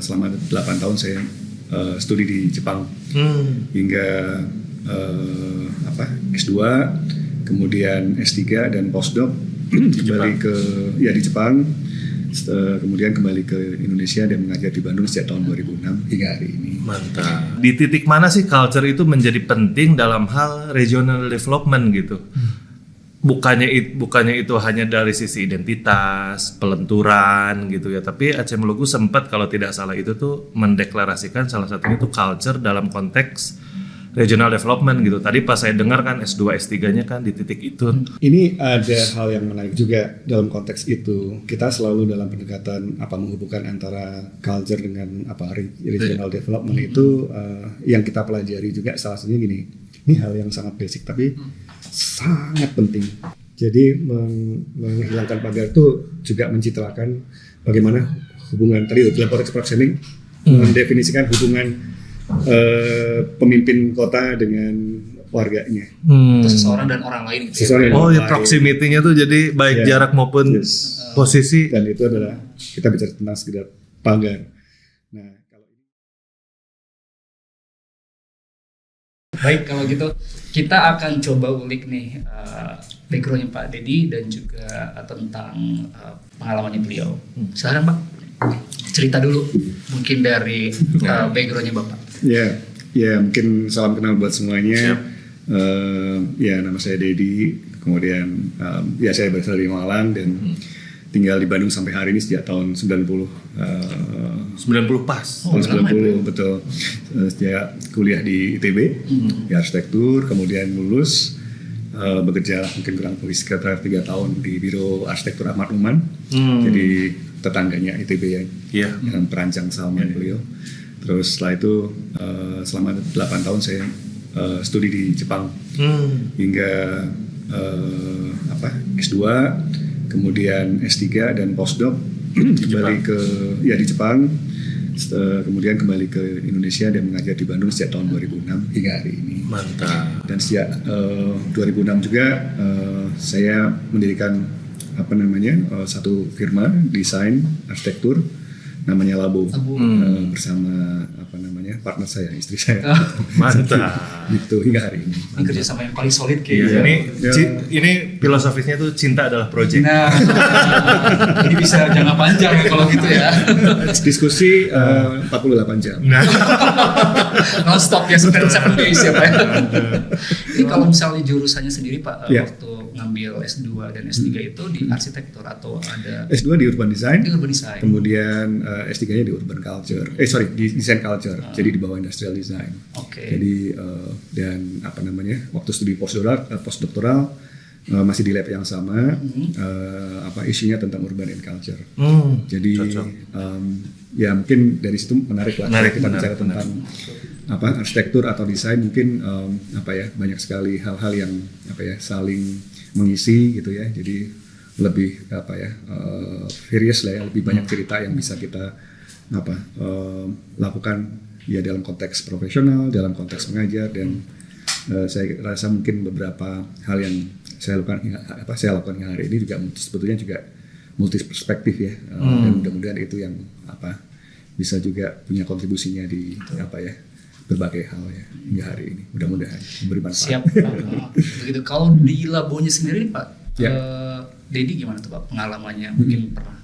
selama 8 tahun saya studi di Jepang hingga S2, kemudian S3 dan postdoc kembali di Jepang, kemudian kembali ke Indonesia dan mengajar di Bandung sejak tahun 2006 hingga hari ini. Mantap. Di titik mana sih culture itu menjadi penting dalam hal regional development gitu? Bukannya itu hanya dari sisi identitas, pelenturan gitu ya, tapi ACM Lugu sempat kalau tidak salah itu tuh mendeklarasikan salah satunya itu culture dalam konteks regional development gitu. Tadi pas saya dengar kan S2, S3-nya kan di titik itu. Ini ada hal yang menarik juga dalam konteks itu. Kita selalu dalam pendekatan menghubungkan antara culture dengan regional development itu yang kita pelajari juga salah satunya gini. Ini hal yang sangat basic tapi sangat penting. Jadi menghilangkan pagar itu juga mencitrakan bagaimana hubungan tadi dalam konteks proxeming mendefinisikan hubungan pemimpin kota dengan warganya. Seseorang dan orang lain gitu ya. Proximity-nya tuh jadi baik jarak maupun posisi. Dan itu adalah kita bicara tentang sekedar pagar. Nah, baik, kalau gitu kita akan coba ulik nih background-nya Pak Dedi dan juga tentang pengalamannya beliau. Silakan Pak, cerita dulu mungkin dari background-nya Bapak. Ya mungkin salam kenal buat semuanya. Nama saya Dedi. Kemudian saya berasal dari Malang dan tinggal di Bandung sampai hari ini sejak tahun 90. 90 pas. Tahun 90 betul. Sejak kuliah di ITB di arsitektur, kemudian lulus bekerja mungkin kurang lebih sekitar 3 tahun di Biro Arsitektur Ahmad Uman. Jadi tetangganya ITB yang perancang Salman beliau. Terus setelah itu selama 8 tahun saya studi di Jepang hingga S2, kemudian S3 dan postdoc kembali di Jepang, kemudian kembali ke Indonesia dan mengajar di Bandung sejak tahun 2006 hingga hari ini. Mantap. Dan sejak 2006 juga saya mendirikan satu firma desain arsitektur namanya Labo, bersama partner saya, istri saya. Mantap. Gitu hingga hari ini. Ini kerjasama yang paling solid kayaknya. Ini filosofisnya tuh cinta adalah project. Nah, ini bisa jangka panjang ya kalau gitu ya. Diskusi 48 jam. Non stop ya, 7 days ya Pak. Ini kalau misalnya jurusannya sendiri Pak, waktu ngambil S2 dan S3 itu di arsitektur atau ada? S2 di urban design. Kemudian S3-nya di urban culture. Di design culture. Jadi di bawah industrial design. Jadi dan waktu studi postdoktoral masih di lab yang sama. Isunya tentang urban and culture. Jadi mungkin dari situ menarik lah kita bicara tentang arsitektur atau desain, mungkin banyak sekali hal-hal yang saling mengisi gitu ya. Jadi lebih various lah ya, lebih banyak cerita yang bisa kita lakukan ya dalam konteks profesional, dalam konteks mengajar, dan saya rasa mungkin beberapa hal yang saya lakukan hari ini juga sebetulnya juga multi perspektif ya. Dan mudah-mudahan itu yang bisa juga punya kontribusinya di berbagai hal ya hingga hari ini, mudah-mudahan memberi manfaat. Siap. Begitu. Kalau di Labonya sendiri Pak, Dedi gimana tuh Pak pengalamannya? Mungkin pernah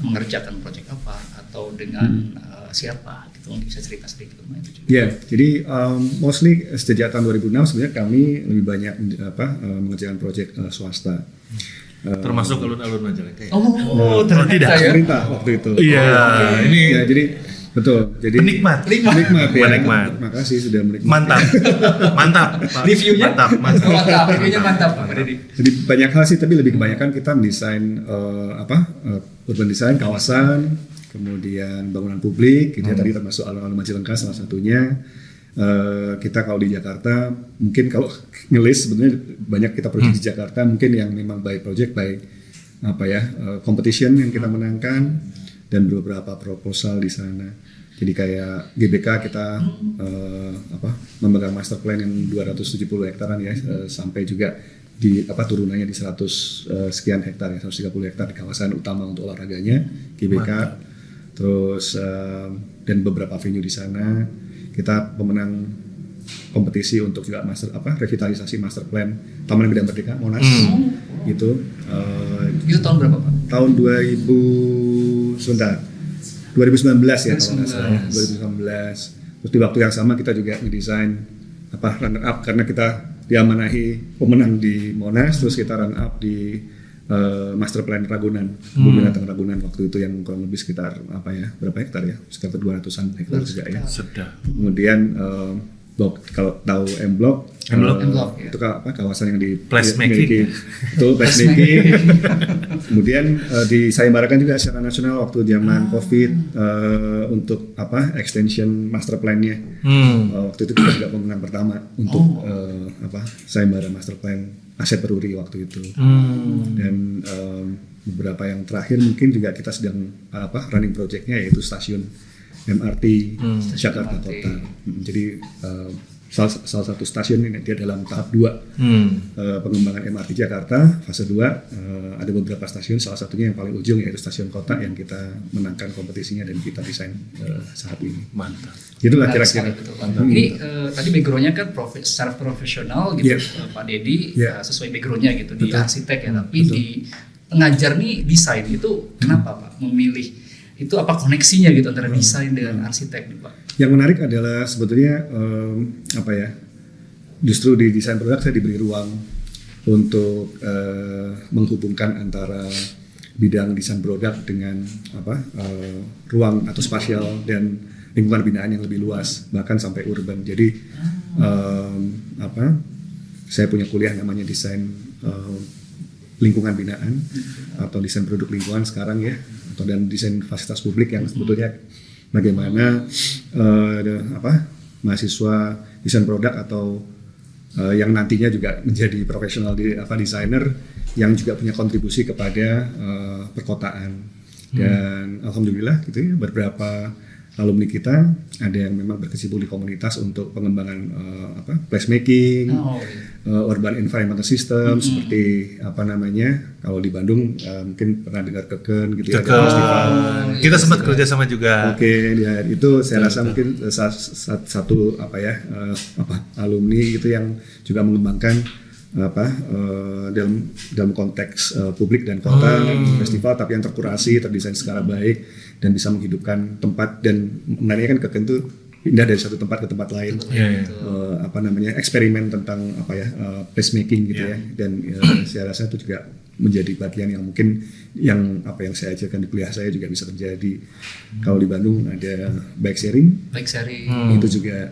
mengerjakan proyek apa atau dengan siapa gitu, mungkin bisa cerita sedikit tentang itu juga. Jadi mostly sejak tahun 2006 sebenarnya kami lebih banyak mengerjakan proyek swasta. Termasuk alun-alun Majalengka. Tidak pemerintah waktu itu. Ini jadi betul. Jadi penikmat. Terima kasih sudah menikmati. Mantap. Reviewnya mantap. Reviewnya mantap Pak Dedi. Jadi banyak hal sih, tapi lebih kebanyakan kita mendesain urban design kawasan, kemudian bangunan publik, gitu ya. Tadi termasuk alun-alun Majalengka salah satunya. Kita kalau di Jakarta, mungkin kalau ngelis sebenarnya banyak kita proyek di Jakarta, mungkin yang memang by project, by competition yang kita menangkan, dan beberapa proposal di sana. Jadi kayak GBK kita memegang master plan yang 270 hektaran ya, sampai juga di turunannya di 100 sekian hektar ya, 130 hektar di kawasan utama untuk olahraganya GBK. terus dan beberapa venue di sana. Kita pemenang kompetisi untuk juga revitalisasi master plan Taman Medan Merdeka Monas gitu. Itu tahun berapa Pak? Tahun 2019 ya kalau nggak salah. 2019. Terus di waktu yang sama kita juga ngedesain runner up karena kita diamanahi pemenang di Monas, terus kita run up di master plan Ragunan, kebun binatang Ragunan waktu itu yang kurang lebih sekitar berapa hektar ya, sekitar 200-an hektar juga ya. Sudah. Kemudian kalau tahu M Block itu kawasan yang di placemaking itu placemaking. Kemudian disayembarakan juga secara nasional waktu zaman COVID untuk extension master plan-nya. Waktu itu kita juga pemenang pertama untuk sayembara master plan aset peruri waktu itu. Dan beberapa yang terakhir mungkin juga kita sedang running project-nya yaitu stasiun MRT Jakarta Kota. Jadi salah satu stasiun ini dia dalam tahap 2 pengembangan MRT Jakarta fase 2. Ada beberapa stasiun, salah satunya yang paling ujung yaitu stasiun kota yang kita menangkan kompetisinya dan kita desain saat ini. Mantap. Itulah kira-kira. Ini tadi background-nya kan secara profesional gitu, Pak Dedi sesuai background-nya gitu di arsitek ya, tapi di pengajar nih desain itu kenapa Pak memilih? Itu apa koneksinya gitu antara desain dengan arsitek nih Pak? Yang menarik adalah sebetulnya justru di desain produk saya diberi ruang untuk menghubungkan antara bidang desain produk dengan ruang atau spasial dan lingkungan binaan yang lebih luas, bahkan sampai urban. Jadi saya punya kuliah namanya desain lingkungan binaan atau desain produk lingkungan sekarang ya, dan desain fasilitas publik yang sebetulnya bagaimana mahasiswa desain produk atau yang nantinya juga menjadi profesional desainer yang juga punya kontribusi kepada perkotaan. Dan alhamdulillah gitu ya, beberapa alumni kita ada yang memang berkecimpung di komunitas untuk pengembangan placemaking, urban environmental system seperti kalau di Bandung mungkin pernah dengar Keken gitu ya, festival. Kita sempat kerja sama juga. Oke, ya itu saya rasa mungkin satu alumni gitu yang juga mengembangkan dalam konteks publik dan kota festival, tapi yang terkurasi, terdesain secara baik dan bisa menghidupkan tempat. Dan menariknya kan Keken itu pindah dari satu tempat ke tempat lain, eksperimen tentang placemaking gitu ya. Dan saya rasa itu juga menjadi bagian yang mungkin yang saya ajarkan di kuliah saya juga bisa terjadi. Kalau di Bandung ada bike sharing. Itu juga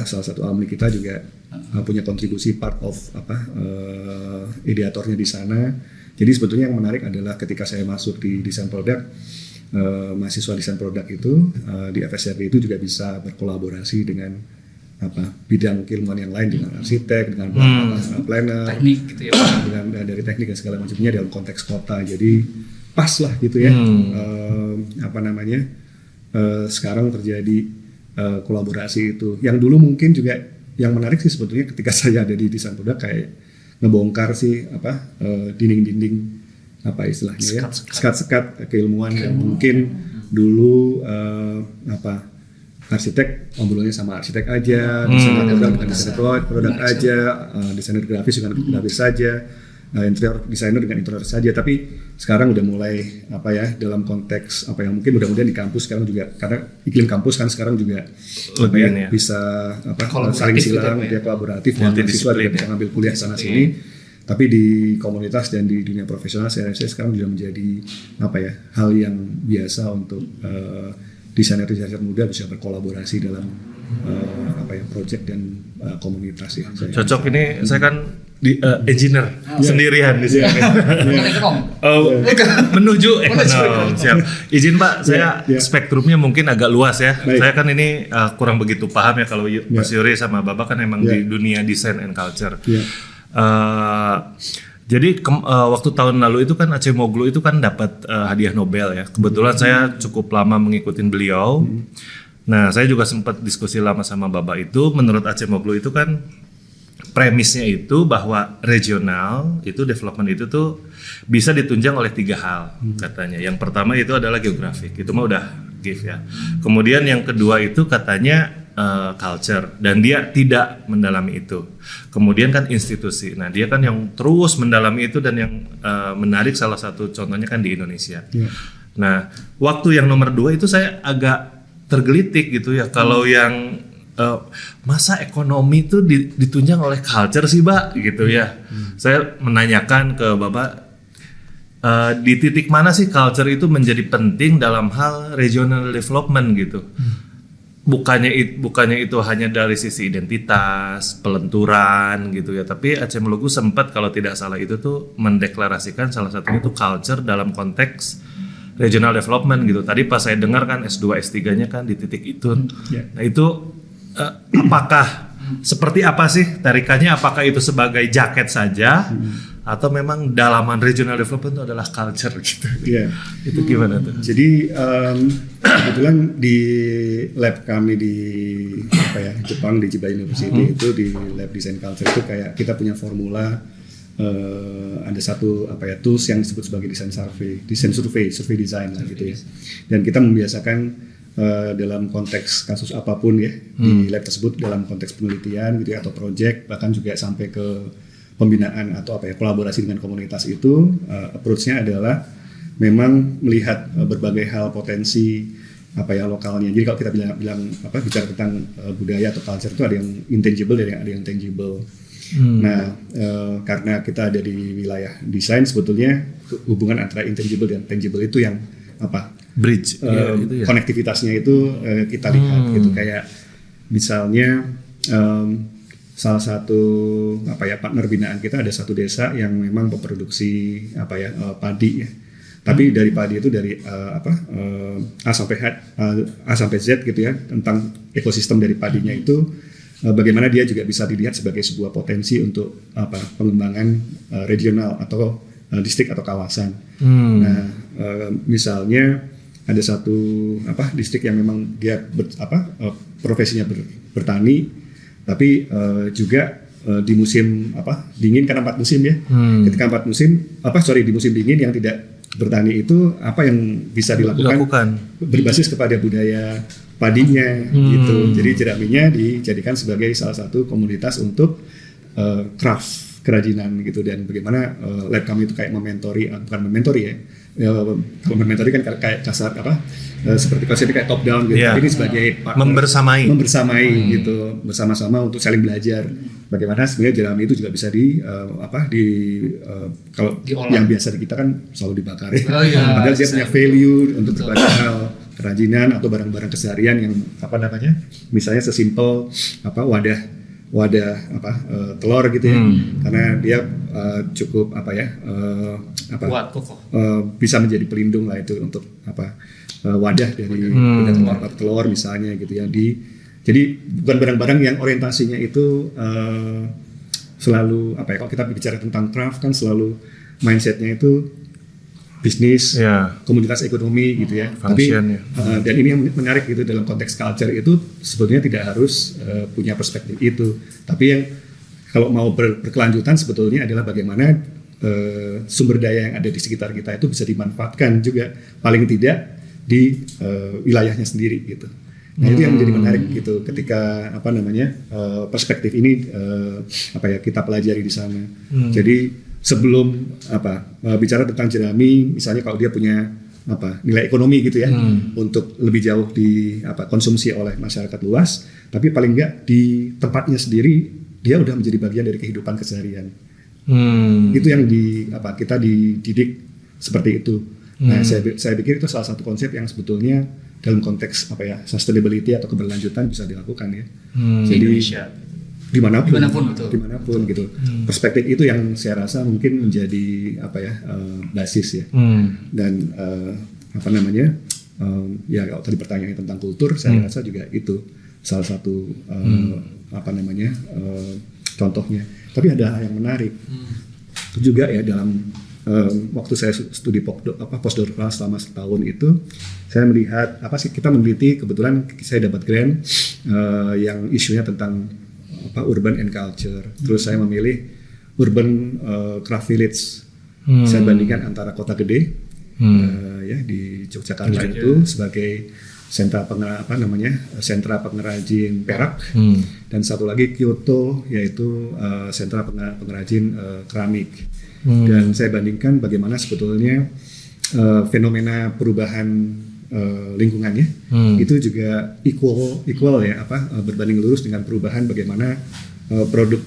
salah satu alumni kita juga punya kontribusi part of ideatornya di sana. Jadi sebetulnya yang menarik adalah ketika saya masuk di desain produk, mahasiswa desain produk itu di FSRD itu juga bisa berkolaborasi dengan bidang keilmuan yang lain, dengan arsitek, dengan planner, teknik gitu ya, dengan dari teknik dan segala macamnya dalam konteks kota. Jadi pas lah gitu ya. Sekarang terjadi kolaborasi itu. Yang dulu mungkin juga yang menarik sih sebetulnya ketika saya ada di desain produk kayak ngebongkar sih dinding-dinding istilahnya sekat-sekat keilmuan yang mungkin dulu arsitek ngobrolnya sama arsitek aja, desainer produk dengan desainer produk aja, desainer grafis dengan grafis saja, interior desainer dengan interior saja. Tapi sekarang udah mulai dalam konteks yang mungkin mudah-mudahan di kampus sekarang juga, karena iklim kampus kan sekarang juga bisa saling silang, dia kolaboratif dan mahasiswa juga bisa ngambil kuliah sana sini. Tapi di komunitas dan di dunia profesional saya sekarang juga menjadi hal yang biasa untuk desainer-desainer muda bisa berkolaborasi dalam project dan komunitas ya. Cocok ini saya kan di engineer sendirian di sini. Menuju ekonom. Siap. Izin Pak, saya spektrumnya mungkin agak luas ya. Saya kan ini kurang begitu paham ya, kalau Mas Yuri sama Bapak kan emang di dunia design and culture. Jadi waktu tahun lalu itu kan Acemoglu itu kan dapat hadiah Nobel ya. Kebetulan saya cukup lama mengikuti beliau. Nah, saya juga sempat diskusi lama sama Bapak itu. Menurut Acemoglu itu kan premisnya itu bahwa regional itu development itu tuh bisa ditunjang oleh 3 hal katanya. Yang pertama itu adalah geografik, itu mah udah give ya. Kemudian yang kedua itu katanya culture, dan dia tidak mendalami itu. Kemudian kan institusi, nah dia kan yang terus mendalami itu, dan yang menarik salah satu contohnya kan di Indonesia. Nah waktu yang nomor 2 itu saya agak tergelitik gitu ya, kalau yang masa ekonomi itu ditunjang oleh culture sih, Mbak, gitu ya. Saya menanyakan ke Bapak, di titik mana sih culture itu menjadi penting dalam hal regional development gitu. Bukannya itu hanya dari sisi identitas, pelenturan gitu ya, tapi Aceh Melugu sempat kalau tidak salah itu tuh mendeklarasikan salah satunya itu culture dalam konteks regional development gitu. Tadi pas saya dengar kan S2 S3-nya kan di titik itu. Nah itu apakah seperti apa sih tarikannya? Apakah itu sebagai jaket saja atau memang dalaman regional development itu adalah culture gitu? Itu gimana tuh? Jadi kebetulan di lab kami di Jepang di Chiba University itu di lab design culture itu kayak kita punya formula, ada satu tools yang disebut sebagai design survey design lah gitu ya. Dan kita membiasakan dalam konteks kasus apapun ya di lab tersebut, dalam konteks penelitian gitu ya, atau project, bahkan juga sampai ke pembinaan atau kolaborasi dengan komunitas itu, approach-nya adalah memang melihat berbagai hal potensi lokalnya. Jadi kalau kita bicara tentang budaya atau culture itu ada yang intangible dan ada yang tangible. Nah, karena kita ada di wilayah desain, sebetulnya hubungan antara intangible dan tangible itu yang bridge itu ya. Konektivitasnya itu kita lihat gitu, kayak misalnya salah satu partner binaan kita ada satu desa yang memang memproduksi padi ya. Tapi dari padi itu dari A sampai Z gitu ya, tentang ekosistem dari padinya itu bagaimana dia juga bisa dilihat sebagai sebuah potensi untuk pengembangan regional atau distrik atau kawasan. Nah, misalnya ada satu distrik yang memang dia profesinya bertani, tapi juga di musim dingin, karena 4 musim ya. Ketika 4 musim di musim dingin yang tidak bertani itu apa yang bisa dilakukan berbasis kepada budaya padinya gitu. Jadi jeraminya dijadikan sebagai salah satu komunitas untuk craft, kerajinan gitu. Dan bagaimana lab kami itu kayak bukan mementori ya. Kalau mementori kan kayak kasar seperti konsepnya kayak top down gitu. Ini sebagai membersamai gitu, bersama-sama untuk saling belajar. Bagaimana sebenarnya jerami itu juga bisa kalau yang biasa di kita kan selalu dibakar ya. Padahal dia punya value untuk berbagai hal, kerajinan atau barang-barang keseharian yang misalnya sesimpel wadah telur gitu ya, karena dia cukup kuat, kokoh, bisa menjadi pelindung lah itu untuk wadah dari telur misalnya gitu ya. Jadi bukan barang-barang yang orientasinya itu selalu kalau kita bicara tentang craft kan selalu mindsetnya itu bisnis, komunitas ekonomi gitu ya. Tapi dan ini yang menarik gitu, dalam konteks culture itu sebetulnya tidak harus punya perspektif itu. Tapi yang kalau mau berkelanjutan sebetulnya adalah bagaimana sumber daya yang ada di sekitar kita itu bisa dimanfaatkan juga, paling tidak di wilayahnya sendiri gitu. Nah itu yang menjadi menarik gitu ketika perspektif ini kita pelajari di sana. Jadi sebelum bicara tentang jerami, misalnya kalau dia punya nilai ekonomi gitu ya, untuk lebih jauh konsumsi oleh masyarakat luas, tapi paling enggak di tempatnya sendiri dia udah menjadi bagian dari kehidupan keseharian. Itu yang kita dididik seperti itu. Nah saya pikir itu salah satu konsep yang sebetulnya dalam konteks sustainability atau keberlanjutan bisa dilakukan ya. Jadi Indonesia dimanapun gitu. Perspektif itu yang saya rasa mungkin menjadi basis ya. Dan kalau tadi pertanyaannya tentang kultur, saya rasa juga itu salah satu contohnya. Tapi ada yang menarik juga ya, dalam waktu saya studi postdoktoral selama setahun itu, saya melihat kita meneliti, kebetulan saya dapat grant yang isunya tentang urban and culture. Terus saya memilih urban craft village. Saya bandingkan antara kota gede ya di Yogyakarta itu sebagai sentra sentra pengrajin perak, dan satu lagi Kyoto yaitu sentra pengrajin keramik. Dan saya bandingkan bagaimana sebetulnya fenomena perubahan lingkungannya itu juga equal ya, berbanding lurus dengan perubahan bagaimana produk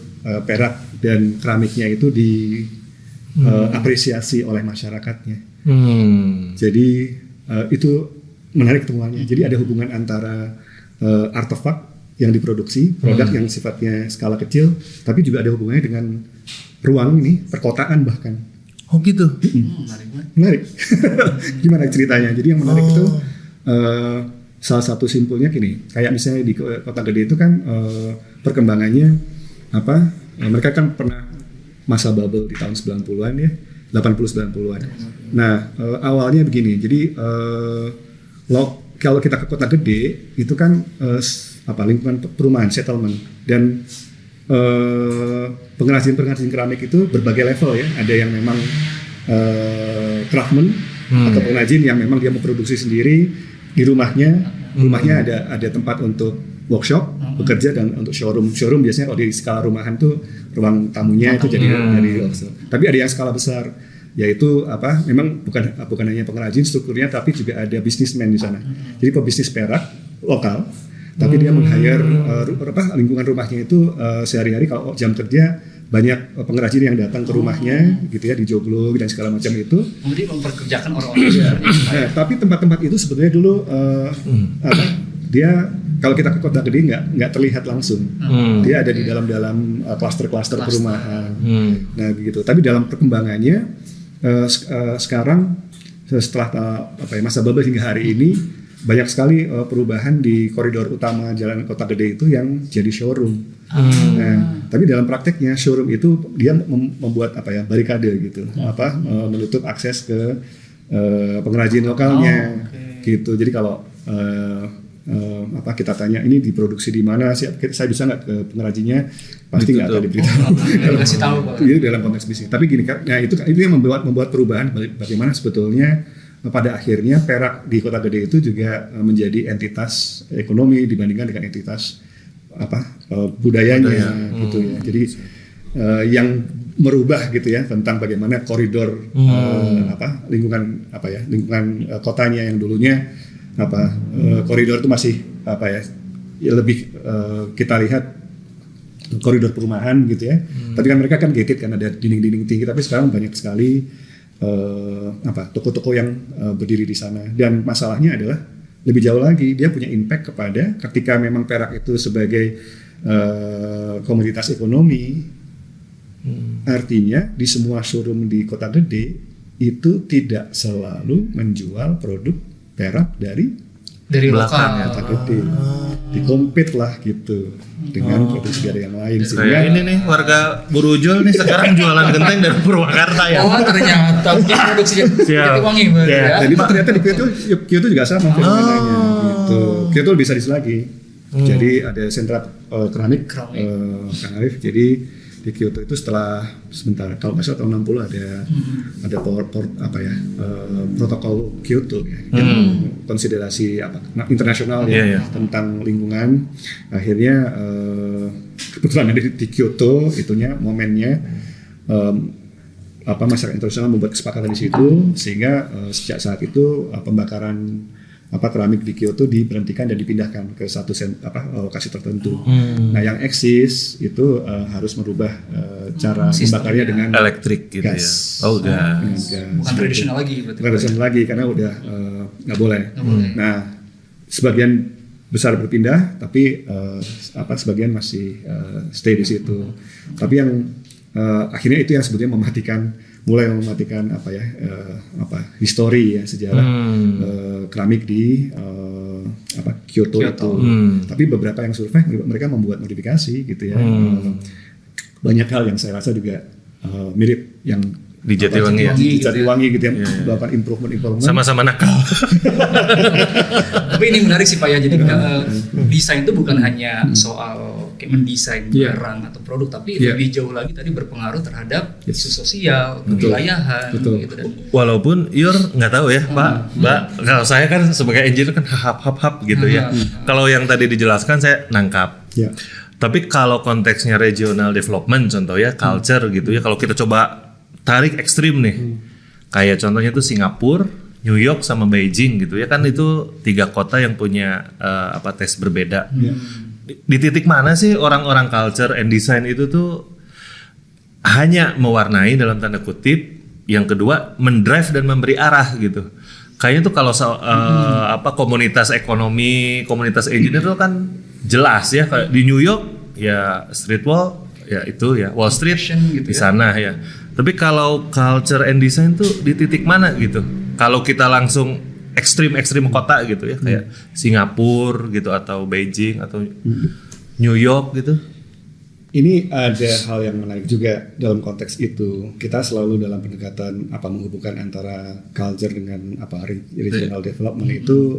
perak dan keramiknya itu apresiasi oleh masyarakatnya. Jadi itu menarik temuannya. Jadi ada hubungan antara artefak yang diproduksi, produk yang sifatnya skala kecil, tapi juga ada hubungannya dengan ruang ini, perkotaan bahkan. Oh gitu. Menarik. Gimana ceritanya? Jadi yang menarik itu salah satu simpulnya gini. Kayak misalnya di kota gede itu kan perkembangannya mereka kan pernah masa bubble di tahun 90-an ya, 80-90-an. Nah, awalnya begini. Jadi kalau kita ke kota gede itu kan lingkungan perumahan, settlement, dan pengrajin keramik itu berbagai level ya. Ada yang memang craftsman atau pengrajin yang memang dia memproduksi sendiri di rumahnya ada tempat untuk workshop, bekerja, dan untuk showroom biasanya kalau di skala rumahan tuh ruang tamunya itu jadi workshop. Tapi ada yang skala besar, yaitu memang bukan hanya pengrajin strukturnya, tapi juga ada businessman di sana. Jadi pebisnis perak lokal, tapi dia meng-hire lingkungan rumahnya itu sehari-hari kalau jam kerja banyak pengrajin yang datang ke rumahnya gitu ya, di joglo dan segala macam itu. Kemudian memperkerjakan orang-orang. Nah, tapi tempat-tempat itu sebetulnya dulu dia kalau kita ke kota gede nggak terlihat langsung. Dia ada di dalam klaster-klaster perumahan. Nah begitu. Tapi dalam perkembangannya sekarang setelah masa bubble hingga hari ini banyak sekali perubahan di koridor utama jalan kota gede itu yang jadi showroom. Nah, tapi dalam prakteknya showroom itu dia membuat barikade gitu, menutup akses ke pengrajin lokalnya, gitu. Jadi kalau kita tanya ini diproduksi di mana sih, saya bisa nggak ke pengrajinnya, pasti nggak akan diberitahu. Kasih tahu itu dalam konteks bisnis. Tapi gini, nah itu yang membuat perubahan bagaimana sebetulnya pada akhirnya perak di kota gede itu juga menjadi entitas ekonomi dibandingkan dengan entitas budayanya gitu ya. Jadi yang merubah gitu ya tentang bagaimana koridor lingkungan kotanya yang dulunya koridor itu masih lebih kita lihat koridor perumahan gitu ya. Tapi kan mereka kan gated kan, ada dinding-dinding tinggi, tapi sekarang banyak sekali toko-toko yang berdiri di sana. Dan masalahnya adalah lebih jauh lagi, dia punya impact kepada ketika memang perak itu sebagai komoditas ekonomi, artinya di semua showroom di kota gede itu tidak selalu menjual produk perak dari lokal kota gede. Dikompet lah gitu dengan produksi dari yang lain. Sehingga ini nih warga Burujul nih sekarang jualan genteng dari Purwakarta ya. Oh ternyata produksi Jatiwangi ya. Jadi ternyata di Kyoto juga sama fenomenanya gitu. Kyoto lebih sadis lagi. Jadi ada sentra keramik Kang Arif. Jadi di Kyoto itu setelah kalau nggak salah tahun 60 ada protokol Kyoto ya, yang konsiderasi internasional tentang lingkungan. Akhirnya kebetulan ada di Kyoto itunya momennya masyarakat internasional membuat kesepakatan di situ, sehingga sejak saat itu pembakaran keramik di Kyoto diberhentikan dan dipindahkan ke satu lokasi tertentu. Nah, yang eksis itu harus merubah cara membakarnya dengan elektrik gitu gas. Ya. Oh, gas. Bukan tradisional lagi berarti. Tradisional lagi karena udah nggak boleh. Nah, sebagian besar berpindah, tapi sebagian masih stay di situ. Tapi yang akhirnya itu yang sebetulnya mulai mematikan histori ya, sejarah keramik di Kyoto itu. Tapi beberapa yang survei mereka membuat modifikasi gitu ya. Banyak hal yang saya rasa juga mirip yang di Jatiwangi di Jatiwangi gitu ya, melakukan improvement. Sama-sama nakal. Tapi ini menarik sih Pak ya. Jadi desain itu bukan hanya soal mendesain barang atau produk, tapi lebih jauh lagi tadi berpengaruh terhadap isu sosial, kewilayahan gitu. Dan walaupun Ior nggak tahu ya Pak, Mbak, kalau saya kan sebagai engineer kan hap gitu ya. Kalau yang tadi dijelaskan saya nangkap. Tapi kalau konteksnya regional development contoh ya, culture gitu ya, kalau kita coba tarik ekstrim nih, kayak contohnya tuh Singapura, New York sama Beijing gitu ya, kan itu 3 kota yang punya tes berbeda. Di titik mana sih orang-orang culture and design itu tuh hanya mewarnai dalam tanda kutip, yang kedua mendrive dan memberi arah gitu. Kayaknya tuh kalau komunitas ekonomi, komunitas engineer itu kan jelas ya, kayak di New York ya street wall ya itu ya Wall Street gitu di sana ya. Tapi kalau culture and design tuh di titik mana gitu? Kalau kita langsung ekstrim kota gitu ya, kayak Singapura gitu atau Beijing atau New York gitu. Ini ada hal yang menarik juga dalam konteks itu. Kita selalu dalam pendekatan menghubungkan antara culture dengan regional development itu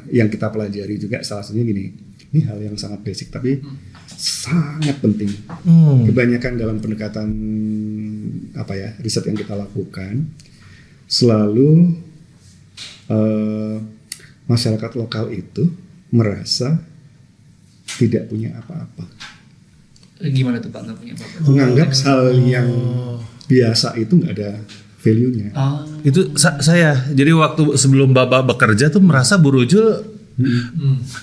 yang kita pelajari juga salah satunya gini. Ini hal yang sangat basic tapi sangat penting. Kebanyakan dalam pendekatan riset yang kita lakukan selalu masyarakat lokal itu merasa tidak punya apa-apa. Gimana tuh Pak, nggak punya apa-apa? Menganggap hal yang biasa itu nggak ada value-nya. Itu saya jadi waktu sebelum Bapak bekerja tuh merasa Burujul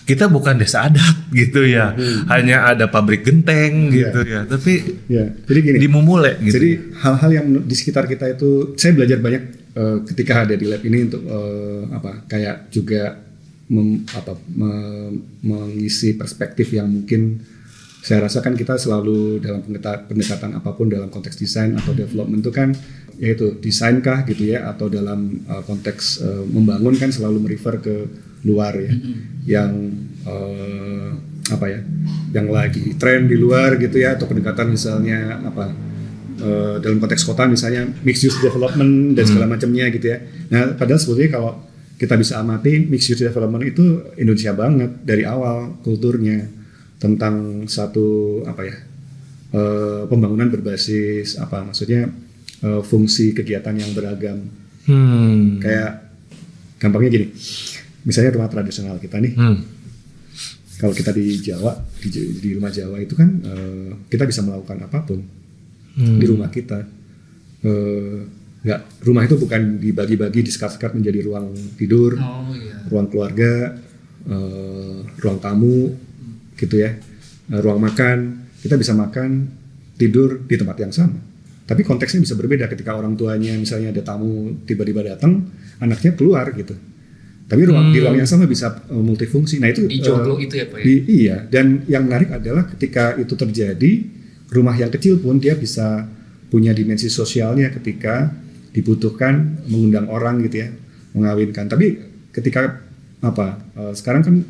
kita bukan desa adat gitu ya, hanya ada pabrik genteng gitu ya, tapi jadi gini, di Mumule gitu. Jadi hal-hal yang di sekitar kita itu saya belajar banyak ketika ada di lab ini untuk kayak juga mengisi perspektif yang mungkin saya rasakan kita selalu dalam pendekatan apapun dalam konteks desain atau development itu kan yaitu desain kah gitu ya, atau dalam konteks membangun kan selalu merefer ke luar ya, yang yang lagi tren di luar gitu ya, atau pendekatan misalnya dalam konteks kota misalnya mixed use development dan segala macamnya gitu ya. Nah padahal sebetulnya kalau kita bisa amati mixed use development itu Indonesia banget dari awal kulturnya, tentang satu pembangunan berbasis fungsi kegiatan yang beragam. Kayak gampangnya gini, misalnya rumah tradisional kita nih, kalau kita di Jawa, di rumah Jawa itu kan kita bisa melakukan apapun di rumah kita. Rumah itu bukan dibagi-bagi, disekat-sekat menjadi ruang tidur, ruang keluarga, ruang tamu, gitu ya, ruang makan. Kita bisa makan, tidur di tempat yang sama. Tapi konteksnya bisa berbeda ketika orang tuanya misalnya ada tamu tiba-tiba datang, anaknya keluar gitu. Tapi di ruang yang sama bisa multifungsi. Nah itu dijoglo itu ya Pak ya? Iya, dan yang menarik adalah ketika itu terjadi, rumah yang kecil pun dia bisa punya dimensi sosialnya ketika dibutuhkan mengundang orang gitu ya, mengawinkan. Tapi ketika sekarang kan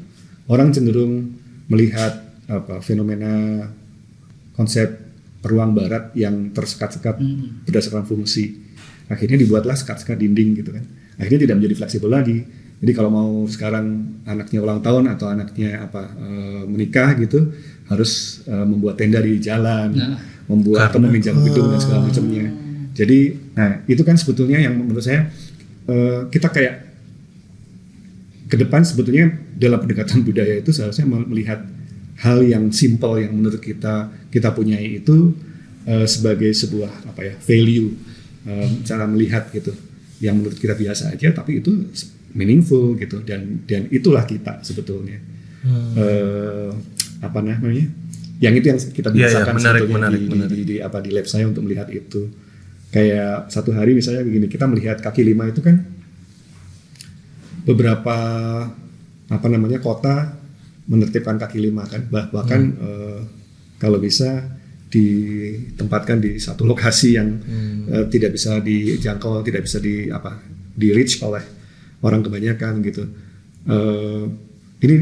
orang cenderung melihat fenomena konsep ruang barat yang tersekat-sekat berdasarkan fungsi. Akhirnya dibuatlah sekat-sekat dinding gitu kan. Akhirnya tidak menjadi fleksibel lagi. Jadi kalau mau sekarang anaknya ulang tahun atau anaknya menikah gitu, harus membuat tenda di jalan, membuat meminjam gedung dan segala macamnya. Jadi, nah itu kan sebetulnya yang menurut saya kita kayak ke depan sebetulnya dalam pendekatan budaya itu seharusnya melihat hal yang simple yang menurut kita punyai itu sebagai sebuah value, cara melihat gitu yang menurut kita biasa aja tapi itu meaningful gitu, dan itulah kita sebetulnya yang itu yang kita biasakan sebetulnya di lab saya untuk melihat itu. Kayak satu hari misalnya begini, kita melihat kaki lima itu kan beberapa kota menertibkan kaki lima kan, bahkan kalau bisa ditempatkan di satu lokasi yang tidak bisa dijangkau, tidak bisa di reach oleh orang kebanyakan gitu. Ini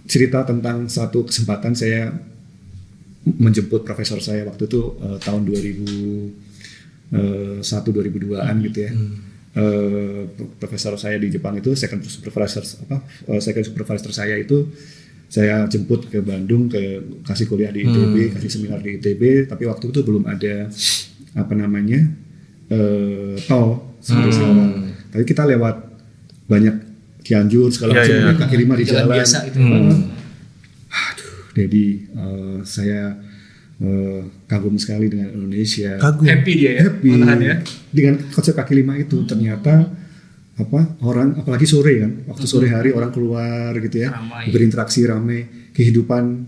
cerita tentang satu kesempatan saya menjemput profesor saya waktu itu tahun 2001-2002an gitu ya. Profesor saya di Jepang itu second supervisor saya itu saya jemput ke Bandung, kasih kuliah di ITB, kasih seminar di ITB, tapi waktu itu belum ada tol seperti sekarang. Tapi kita lewat banyak Cianjur segala macam, kaki lima di jalan. Biasa itu. Jadi saya kagum sekali dengan Indonesia. Happy dia ya. Happy ya. dengan konsep kaki lima itu. Ternyata orang apalagi sore kan, waktu sore hari orang keluar gitu ya, ramai. berinteraksi ramai, kehidupan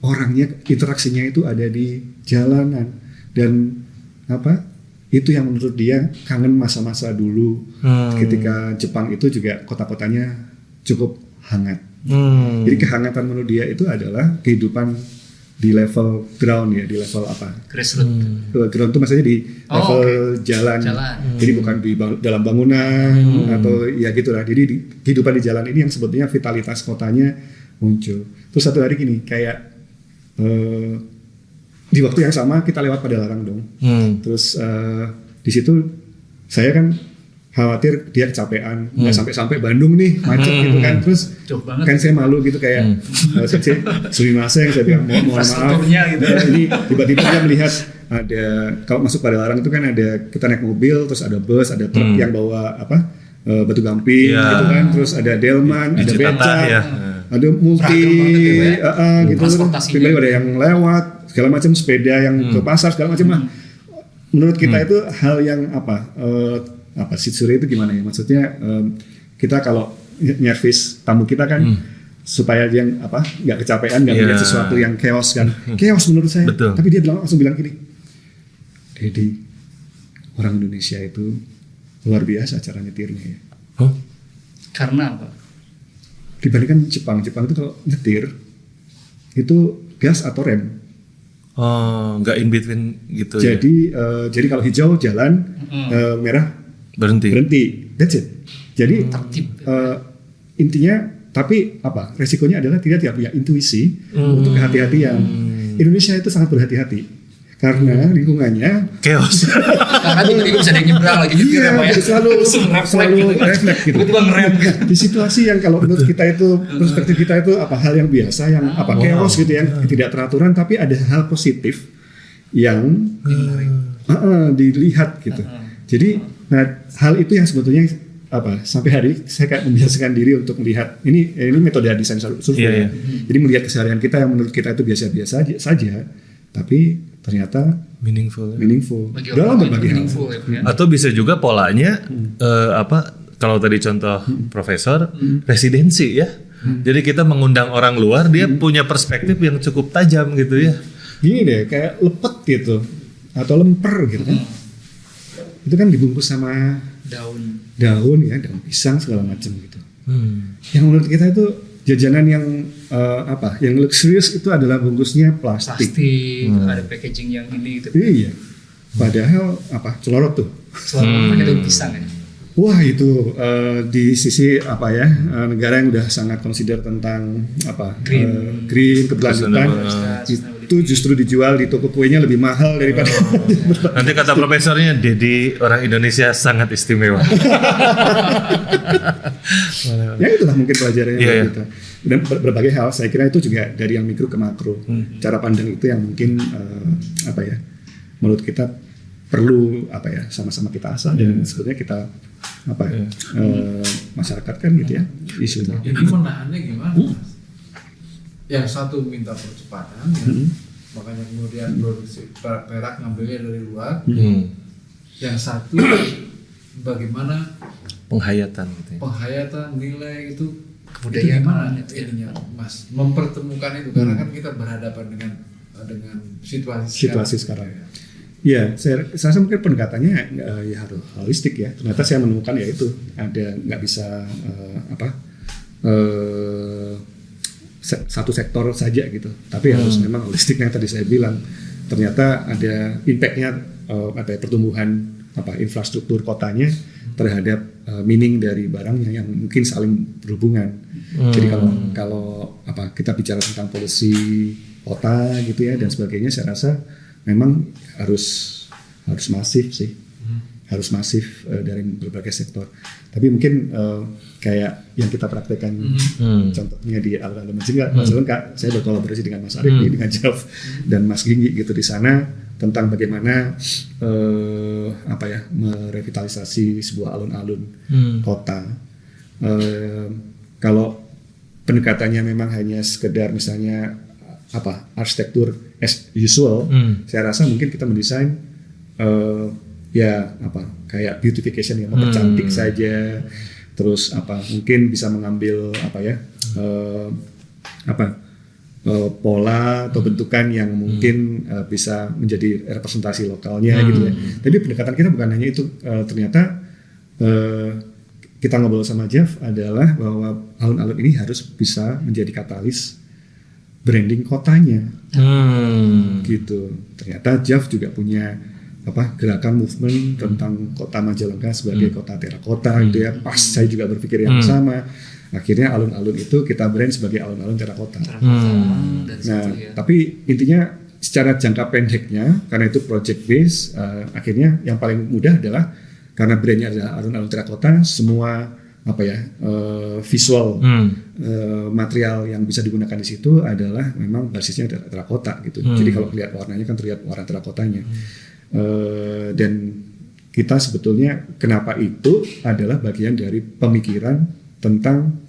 orangnya, interaksinya itu ada di jalanan dan itu yang menurut dia kangen masa-masa dulu ketika Jepang itu juga kota-kotanya cukup hangat. Jadi kehangatan menurut dia itu adalah kehidupan di level ground ya, di level grassroots. Ground itu maksudnya di level jalan. Jadi bukan di dalam bangunan atau ya gitulah. Jadi kehidupan di jalan ini yang sebetulnya vitalitas kotanya muncul. Terus satu hari gini kayak di waktu yang sama kita lewat Padalarang dong. Terus di situ saya kan khawatir dia kecapean, nggak sampai Bandung nih macet gitu kan. Terus kan saya malu gitu kayak sumimasen, saya bilang mohon maaf. Gitu. Ini tiba-tiba dia melihat ada, kalau masuk Padalarang itu kan ada, kita naik mobil, terus ada bus, ada truk yang bawa batu gamping gitu kan. Terus ada delman, ada becak, ada multi gitu. Tiba-tiba ada yang lewat segala macam, sepeda yang ke pasar segala macam lah. Menurut kita itu hal yang Shitsure itu gimana ya? Maksudnya kita kalau nyervis tamu kita kan supaya dia nggak kecapean, nggak melihat sesuatu yang chaos kan. Chaos menurut saya. Betul. Tapi dia langsung bilang gini, Dedi, orang Indonesia itu luar biasa cara nyetirnya ya. Karena apa? Dibandingkan Jepang itu kalau nyetir itu gas atau rem. Nggak in between gitu. Jadi kalau hijau jalan, merah berhenti. That's it. Jadi intinya, tapi resikonya adalah tidak punya intuisi untuk kehati-hatian. Indonesia itu sangat berhati-hati karena lingkungannya chaos. Karena tiba-tiba bisa ada yang nyebrang lagi nyetir selalu refleks gitu. Tiba-tiba ngerem. Di situasi yang kalau menurut kita itu, perspektif kita itu hal yang biasa, yang chaos gitu, yang tidak teraturan, tapi ada hal positif yang dilihat gitu. Jadi hal itu yang sebetulnya sampai hari saya kayak membiasakan diri untuk melihat ini metode desain survei. Jadi melihat keseharian kita yang menurut kita itu biasa-biasa saja, tapi ternyata meaningful dalam berbagai hal. Atau bisa juga polanya kalau tadi contoh profesor residensi ya. Jadi kita mengundang orang luar, dia punya perspektif yang cukup tajam gitu ya. Gini deh, kayak lepet gitu atau lemper gitu kan. Itu kan dibungkus sama daun ya, daun pisang segala macam gitu. Yang menurut kita itu jajanan yang yang luxurious itu adalah bungkusnya plastik. Ada packaging yang ini gitu. Iya. Padahal celorot tuh. Celorot pakai daun pisang ya. Wah itu di sisi negara yang udah sangat consider tentang green keberlanjutan, itu justru dijual di toko kuenya lebih mahal daripada. Nanti kata profesornya, Dedi orang Indonesia sangat istimewa. Ya itulah mungkin pelajarannya kita. Dan berbagai hal, saya kira itu juga dari yang mikro ke makro. Cara pandang itu yang mungkin menurut kita perlu sama-sama kita asah dan sebetulnya kita masyarakat kan gitu ya isunya. Jadi menahannya gimana? Yang satu minta percepatan, makanya kemudian produksi perak ngambilnya dari luar. Yang satu bagaimana penghayatan gitu ya. Penghayatan nilai itu kebudayaan itu ininya Mas mempertemukan itu karena kan kita berhadapan dengan situasi sekarang. Ya, saya rasa mungkin pendekatannya ya harus holistik ya. Ternyata saya menemukan ya itu ada nggak bisa satu sektor saja gitu. Tapi harus memang holistik yang tadi saya bilang. Ternyata ada impactnya pertumbuhan infrastruktur kotanya terhadap meaning dari barangnya yang mungkin saling berhubungan. Jadi kalau kita bicara tentang policy kota gitu ya dan sebagainya, saya rasa memang harus masif sih, harus masif dari berbagai sektor. Tapi mungkin kayak yang kita praktekkan contohnya di alun-alun Majalengka, saya berkolaborasi dengan Mas Arif, dengan Jeff dan Mas Ginggi gitu di sana tentang bagaimana merevitalisasi sebuah alun-alun kota. Kalau pendekatannya memang hanya sekedar misalnya arsitektur as usual, saya rasa mungkin kita mendesain kayak beautification yang mempercantik saja, terus mungkin bisa mengambil pola atau bentukan yang mungkin bisa menjadi representasi lokalnya gitu ya. Tapi pendekatan kita bukan hanya itu, ternyata kita ngobrol sama Jeff adalah bahwa alun-alun ini harus bisa menjadi katalis branding kotanya, gitu. Ternyata Jeff juga punya gerakan movement tentang kota Majalengka sebagai kota terakota gitu ya. Pas saya juga berpikir yang sama. Akhirnya alun-alun itu kita brand sebagai alun-alun terakota. Nah, tapi intinya secara jangka pendeknya karena itu project base, akhirnya yang paling mudah adalah karena brandnya adalah alun-alun terakota, semua visual material yang bisa digunakan di situ adalah memang basisnya terakota gitu. Jadi kalau lihat warnanya kan terlihat warna terakotanya. Dan kita sebetulnya kenapa itu adalah bagian dari pemikiran tentang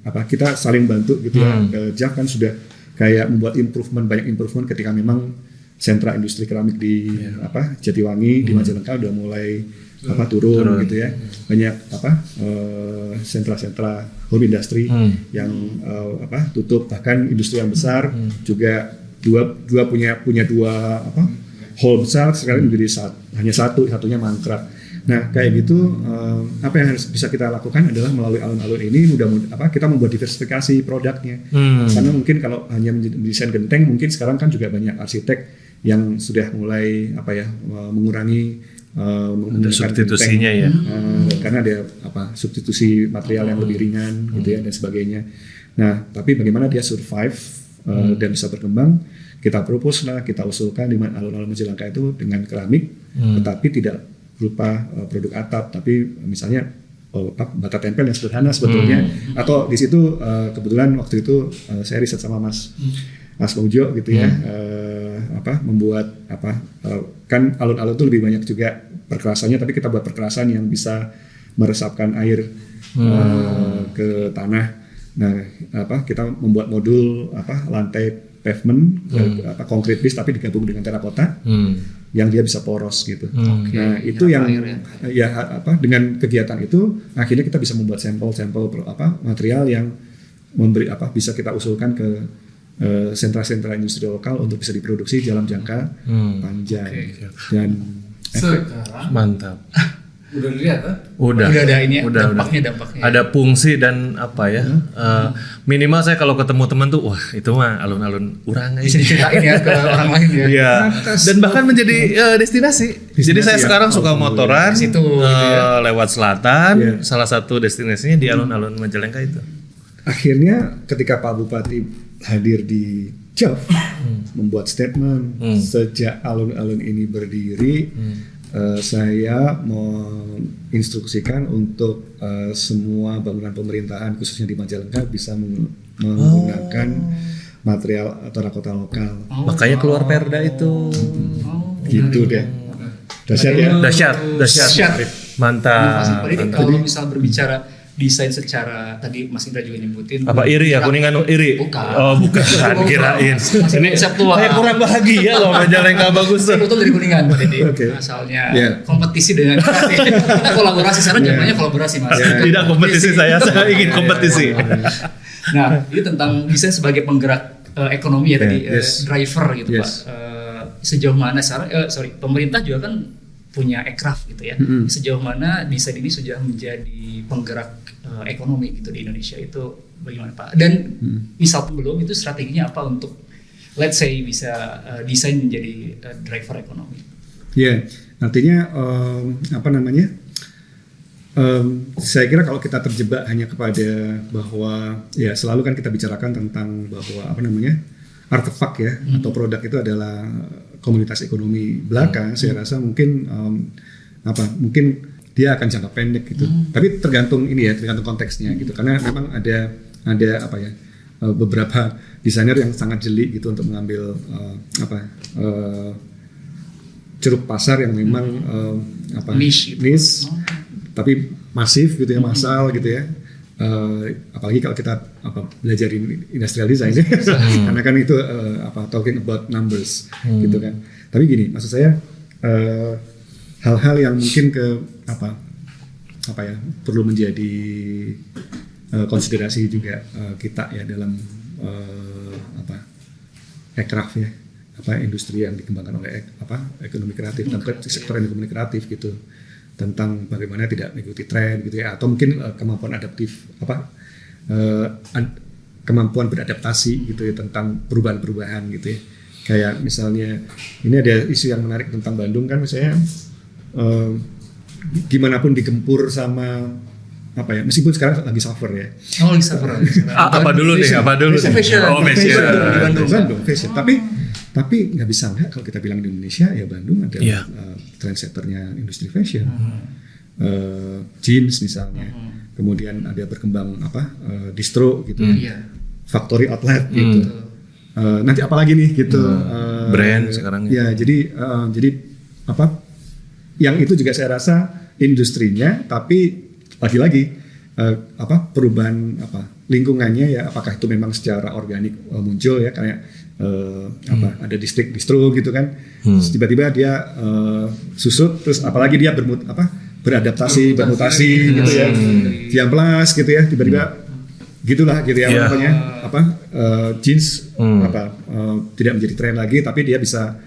kita saling bantu gitu ya. Jeff kan sudah kayak membuat banyak improvement ketika memang sentra industri keramik di Jatiwangi di Majalengka udah mulai turun gitu ya. Banyak sentra-sentra home industry yang tutup, bahkan industri yang besar juga dua punya dua hall besar sekarang menjadi hanya satunya mangkrak. Nah kayak gitu, apa yang harus bisa kita lakukan adalah melalui alun-alun ini kita membuat diversifikasi produknya. Karena mungkin kalau hanya mendesain genteng, mungkin sekarang kan juga banyak arsitek yang sudah mulai mengurangi substitusinya ya. Karena ada substitusi material yang lebih ringan gitu ya dan sebagainya. Nah tapi bagaimana dia survive dan bisa berkembang? Kita propose lah, kita usulkan di alun-alun Majalengka itu dengan keramik, tetapi tidak berupa produk atap, tapi misalnya bata tempel yang sederhana sebetulnya. Atau di situ kebetulan waktu itu saya riset sama Mas Mojo gitu ya, membuat kan alun-alun itu lebih banyak juga perkerasannya, tapi kita buat perkerasan yang bisa meresapkan air ke tanah. Nah, kita membuat modul lantai pavement, concrete base tapi digabung dengan terakota yang dia bisa poros gitu. Nah itu yang dengan kegiatan itu akhirnya kita bisa membuat sampel material yang bisa kita usulkan ke sentra-sentra industri lokal untuk bisa diproduksi dalam jangka panjang. Dan sekarang mantap. Udah dilihat Udah ada ini ya, dampaknya. Ada fungsi dan minimal saya kalau ketemu teman tuh, wah itu mah alun-alun urang bisa diceritain ya ke orang lain ya. Iya. Dan bahkan menjadi destinasi. Jadi saya sekarang suka motoran situ, lewat selatan. Salah satu destinasinya di alun-alun Majalengka itu. Akhirnya ketika Pak Bupati hadir di Jeff membuat statement sejak alun-alun ini berdiri. Saya menginstruksikan untuk semua bangunan pemerintahan khususnya di Majalengka bisa menggunakan material terakota lokal. Makanya keluar perda itu. Gitu deh. Dahsyat ya. Dahsyat. Mantap. Kalau misal berbicara desain secara tadi Mas Indra juga nyebutin iri ya, Kuningan iri. Bukan. Oh bukan, kirain. Ini konseptual. Saya kurang bahagia loh Majalengka bagus tuh. Betul dari Kuningan Pak Dedi. Asalnya kompetisi dengan kita kolaborasi, sekarang zamannya kolaborasi Mas. Tidak kompetisi, saya ingin kompetisi. Nah ini tentang desain sebagai penggerak ekonomi ya tadi, driver gitu Pak. Sejauh mana sekarang pemerintah juga kan punya ekraf gitu ya. Sejauh mana desain ini sudah menjadi penggerak ekonomi gitu di Indonesia, itu bagaimana Pak? Dan misal belum itu strateginya apa untuk let's say bisa desain menjadi driver ekonomi? Artinya saya kira kalau kita terjebak hanya kepada bahwa selalu kan kita bicarakan tentang bahwa artefak ya atau produk itu adalah komunitas ekonomi belaka. Saya rasa mungkin mungkin dia akan jangka pendek gitu. Tapi tergantung konteksnya gitu. Karena memang ada beberapa desainer yang sangat jeli gitu untuk mengambil ceruk pasar yang memang niche, tapi masif gitu ya, massal gitu ya. Apalagi kalau kita belajar industrial design karena kan itu talking about numbers gitu kan. Tapi gini, maksud saya hal-hal yang mungkin perlu menjadi konsiderasi juga kita ya dalam aircraft ya, industri yang dikembangkan oleh ekonomi kreatif dan sektor ekonomi kreatif gitu, tentang bagaimana tidak mengikuti tren gitu ya, atau mungkin kemampuan adaptif kemampuan beradaptasi gitu ya tentang perubahan-perubahan gitu ya. Kayak misalnya ini ada isu yang menarik tentang Bandung kan, misalnya gimana pun digempur sama meskipun sekarang lagi suffer ya. Oh, lagi suffer. Apa dulu nih? Fashion. Oh, fashion. Bandung fashion. Tapi nggak bisa nggak kalau kita bilang di Indonesia ya Bandung adalah trendsetternya industri fashion. Jeans misalnya. Kemudian ada berkembang distro gitu. Factory outlet gitu. Nanti apa lagi nih gitu. Brand sekarang ya. Jadi yang itu juga saya rasa industrinya, tapi lagi-lagi perubahan lingkungannya ya, apakah itu memang secara organik muncul ya, kayak ada distrik distro gitu kan, terus tiba-tiba dia susut, terus apalagi dia beradaptasi bermutasi gitu ya, diamplas gitu ya, tiba-tiba gitulah gitu ya, makanya jeans tidak menjadi tren lagi, tapi dia bisa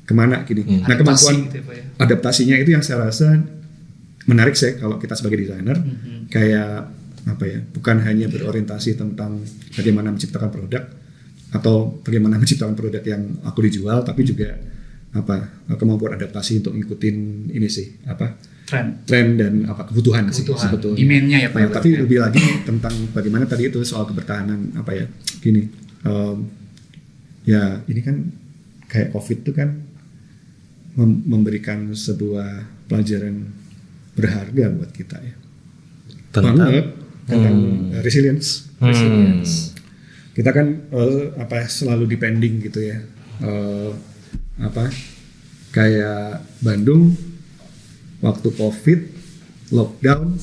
kemana gini. Nah, kemampuan gitu ya, adaptasinya itu yang saya rasa menarik saya kalau kita sebagai desainer, kayak bukan hanya berorientasi tentang bagaimana menciptakan produk atau bagaimana menciptakan produk yang aku dijual, tapi juga kemampuan adaptasi untuk ngikutin ini sih tren dan kebutuhan sih sebetulnya. Demand-nya ya Pak. Nah, tapi lebih lagi tentang bagaimana tadi itu soal kebertahanan gini. Ya ini kan kayak COVID itu kan memberikan sebuah pelajaran berharga buat kita ya. Tentang resilience. Kita kan selalu depending gitu ya. Kayak Bandung waktu COVID lockdown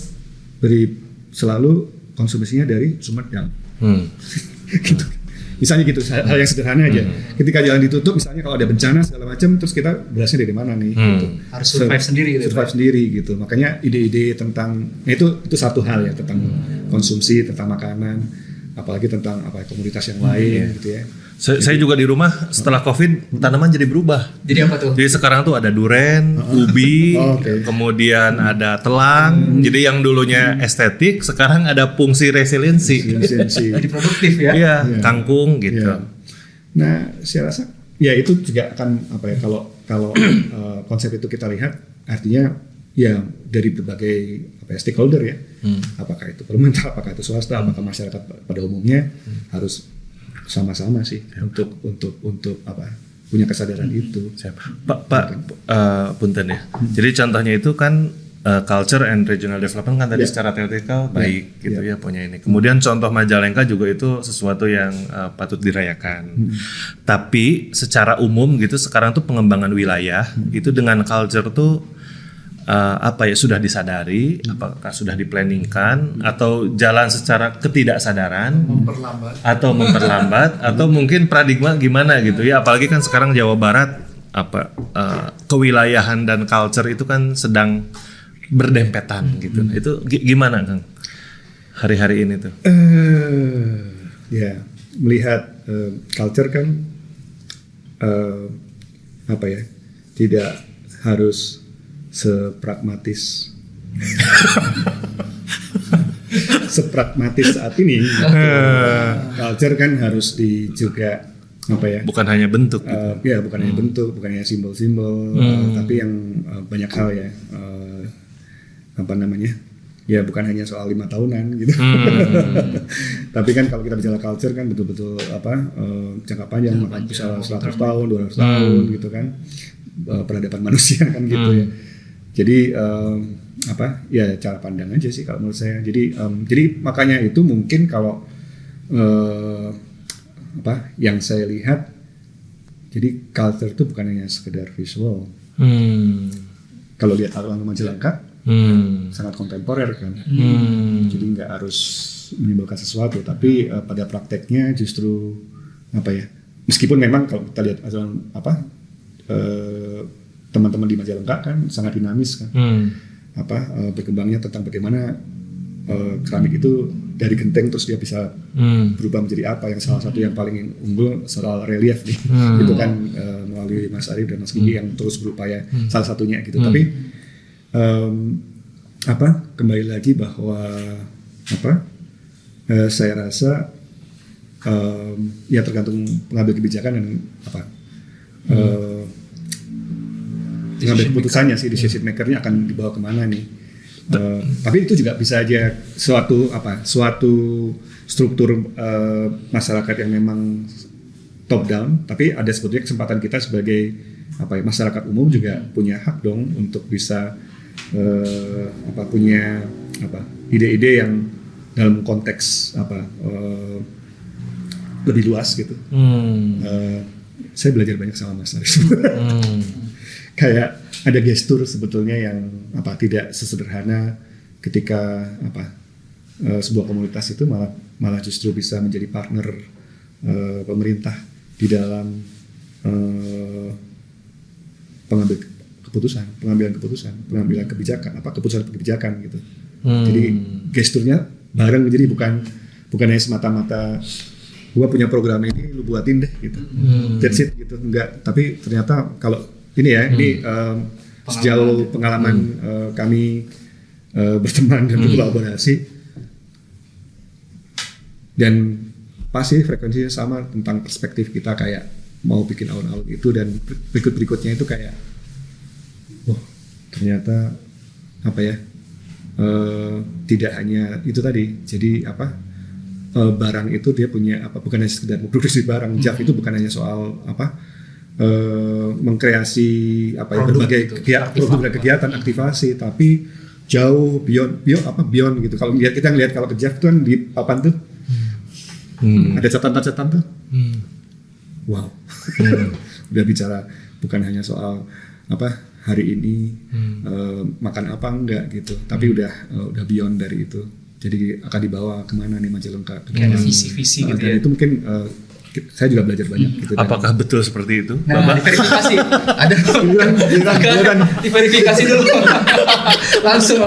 selalu konsumsinya dari Sumedang. Gitu. Misalnya gitu, hal yang sederhana aja. Ketika jalan ditutup, misalnya kalau ada bencana segala macam, terus kita berasnya dari mana nih? Gitu. Harus survive sendiri gitu. Survive sendiri gitu. Makanya ide-ide tentang itu satu hal ya, tentang konsumsi, tentang makanan, apalagi tentang komoditas yang lain gitu ya. Saya juga di rumah setelah COVID tanaman jadi berubah. Jadi apa tuh? Jadi sekarang tuh ada duren, ubi, kemudian ada telang. Jadi yang dulunya estetik sekarang ada fungsi resiliensi. Jadi produktif ya? Iya, kangkung gitu. Ya. Nah, saya rasa ya itu juga akan kalau konsep itu kita lihat, artinya ya dari berbagai stakeholder ya. Apakah itu pemerintah, apakah itu swasta, apakah masyarakat pada umumnya harus sama-sama sih untuk punya kesadaran itu. Pak punten ya. Jadi contohnya itu kan culture and regional development kan tadi secara teoretikal baik gitu ya punya ini. Kemudian contoh Majalengka juga itu sesuatu yang patut dirayakan. Tapi secara umum gitu sekarang tuh pengembangan wilayah itu dengan culture tuh sudah disadari, apakah sudah diplanningkan atau jalan secara ketidaksadaran, memperlambat atau mungkin paradigma gimana gitu ya, apalagi kan sekarang Jawa Barat kewilayahan dan culture itu kan sedang berdempetan gitu. Itu gimana Kang hari-hari ini tuh? Ya melihat culture kan tidak harus sepragmatis saat ini. Culture kan harus juga bukan hanya bentuk gitu. Bukan hanya bentuk, bukan hanya simbol-simbol, tapi yang banyak hal ya, ya bukan hanya soal 5 tahunan gitu. Tapi kan kalau kita bicara culture kan betul-betul jangka panjang, bisa 100 tahun, 200 tahun gitu kan, peradaban manusia kan gitu ya. Jadi ya cara pandang aja sih kalau menurut saya. Jadi makanya itu mungkin kalau yang saya lihat, jadi culture itu bukan hanya sekedar visual. Kalau lihat album Majalengka sangat kontemporer kan. Jadi nggak harus menimbulkan sesuatu, tapi pada prakteknya justru meskipun memang kalau kita lihat teman-teman di Majalengka kan sangat dinamis kan, berkembangnya tentang bagaimana keramik itu dari genteng terus dia bisa berubah menjadi apa, yang salah satu yang paling unggul soal relief nih, itu kan melalui Mas Arif dan Mas Gigi yang terus berupaya salah satunya gitu. Tapi kembali lagi bahwa saya rasa ya tergantung pengambil kebijakan dan pengambil keputusannya sih, decision makernya akan dibawa kemana nih. Tapi itu juga bisa aja suatu struktur masyarakat yang memang top down, tapi ada sebetulnya kesempatan kita sebagai masyarakat umum juga punya hak dong untuk bisa punya ide-ide yang dalam konteks lebih luas gitu. Saya belajar banyak sama Mas Arif. Kayak ada gestur sebetulnya yang tidak sesederhana ketika sebuah komunitas itu malah justru bisa menjadi partner pemerintah di dalam pengambilan kebijakan keputusan gitu. Jadi gesturnya bareng, jadi bukan hanya semata-mata gua punya program ini lu buatin deh gitu. That's it gitu, enggak. Tapi ternyata kalau ini sejauh pengalaman kami berteman dan berkolaborasi, dan pasti frekuensinya sama tentang perspektif kita kayak mau bikin alun-alun itu, dan berikutnya itu kayak ternyata tidak hanya itu tadi. Jadi barang itu dia punya bukan hanya sekedar produksi barang. JAF itu bukan hanya soal mengkreasi berbagai produk dan kegiatan aktivasi, tapi jauh beyond gitu. Kalau kita ngelihat kalau ke JAF itu kan di papan tuh ada catatan tuh, wow. Udah bicara bukan hanya soal hari ini makan apa enggak gitu, tapi udah beyond dari itu. Jadi akan dibawa kemana nih Majalengka? Kayak ada visi-visi gitu ya. Itu mungkin saya juga belajar banyak gitu. Apakah betul seperti itu? Nah, diverifikasi. Ada diverifikasi dulu. Langsung.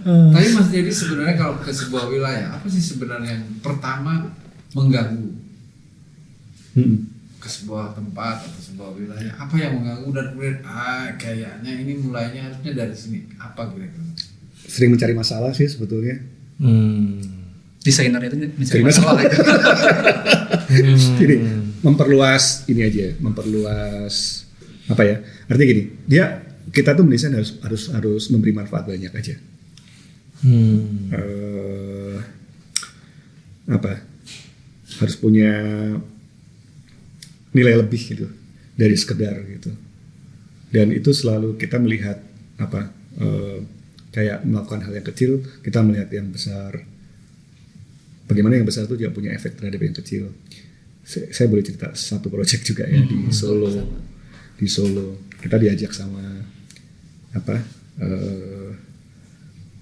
Tapi Mas Dedi, sebenarnya kalau ke sebuah wilayah, apa sih sebenarnya yang pertama mengganggu ke sebuah tempat atau sebuah wilayah? Apa yang mengganggu dan kemudian kayaknya ini mulainya harusnya dari sini, apa kira-kira? Sering mencari masalah sih sebetulnya. Desainer itu mencari masalah. Jadi memperluas artinya gini, kita tuh mendesain harus memberi manfaat banyak aja. Harus punya nilai lebih gitu dari sekedar gitu. Dan itu selalu kita melihat kayak melakukan hal yang kecil, kita melihat yang besar. Bagaimana yang besar itu juga punya efek terhadap yang kecil. Saya boleh cerita satu proyek juga ya di Solo. Di Solo kita diajak sama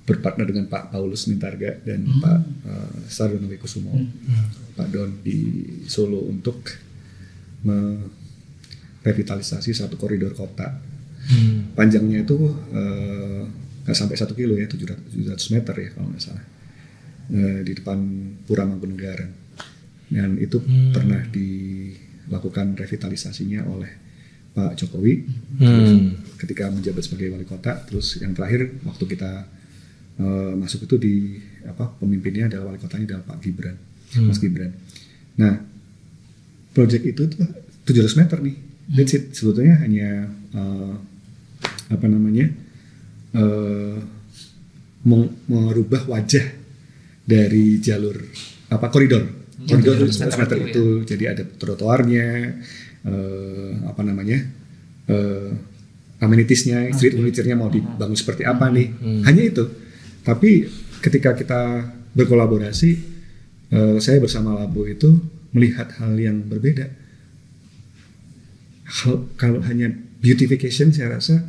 berpartner dengan Pak Paulus Mintarga dan Pak Sardono Wikusumo, Pak Don di Solo untuk merevitalisasi satu koridor kota. Panjangnya itu nggak sampai 1 kilo ya, 700 meter ya kalau nggak salah, di depan Pura Mangkunegaran. Dan itu pernah dilakukan revitalisasinya oleh Pak Jokowi ketika menjabat sebagai wali kota. Terus yang terakhir waktu kita masuk itu pemimpinnya adalah wali kotanya adalah Pak Gibran, Mas Gibran. Nah, proyek itu tuh 700 meter nih. That's it. Sebetulnya hanya merubah wajah dari jalur koridor koridor 700 meter itu. Jadi ada trotoarnya, amenitiesnya, street furniture-nya mau dibangun seperti apa nih. Hanya itu. Tapi ketika kita berkolaborasi, saya bersama Labo itu melihat hal yang berbeda. Kalau hanya beautification, saya rasa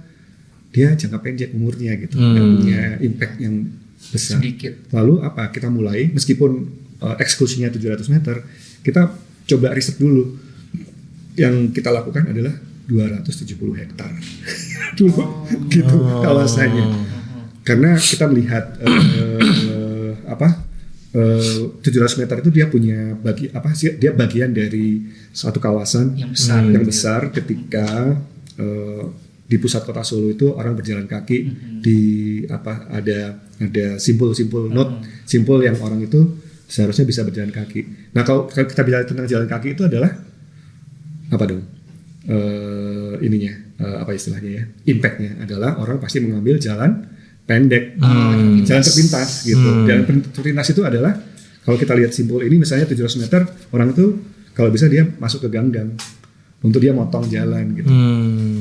dia jangka pendek umurnya gitu, nggak punya impact yang besar. Sedikit. Lalu apa? Kita mulai, meskipun eksklusinya 700 meter, kita coba riset dulu. Yang kita lakukan adalah 270 hektar dulu, gitu kawasannya. Karena kita melihat 700 meter itu dia punya dia bagian dari suatu kawasan yang besar ketika di pusat kota Solo itu orang berjalan kaki ada simpul-simpul simpul yang orang itu seharusnya bisa berjalan kaki. Nah, kalau kita bicara tentang jalan kaki itu adalah apa dong? Apa istilahnya ya? Impact-nya adalah orang pasti mengambil jalan pendek, jalan terpintas gitu. Jalan terpintas itu adalah kalau kita lihat simpul ini misalnya 700 meter, orang itu kalau bisa dia masuk ke gang-gang untuk dia motong jalan gitu.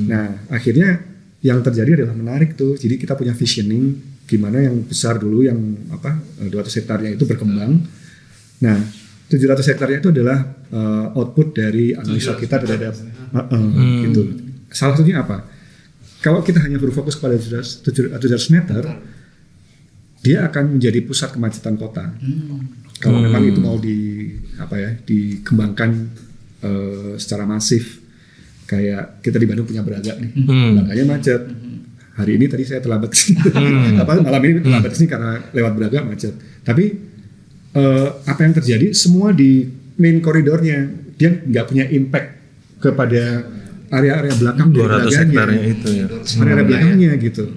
Nah, akhirnya yang terjadi adalah menarik tuh. Jadi kita punya visioning gimana yang besar dulu yang 200 hektarnya itu berkembang. Nah, 700 hektarnya itu adalah output dari analisa kita terhadap gitu. Salah satunya apa? Kalau kita hanya berfokus pada 700 meter, dia akan menjadi pusat kemacetan kota. Kalau memang itu mau dikembangkan secara masif, kayak kita di Bandung punya Braga nih, Braganya macet. Hari ini tadi saya terlambat kesini, malam ini terlambat kesini karena lewat Braga macet. Tapi apa yang terjadi? Semua di main koridornya, dia nggak punya impact kepada area-area belakang dari Braganya, area belakangnya gitu.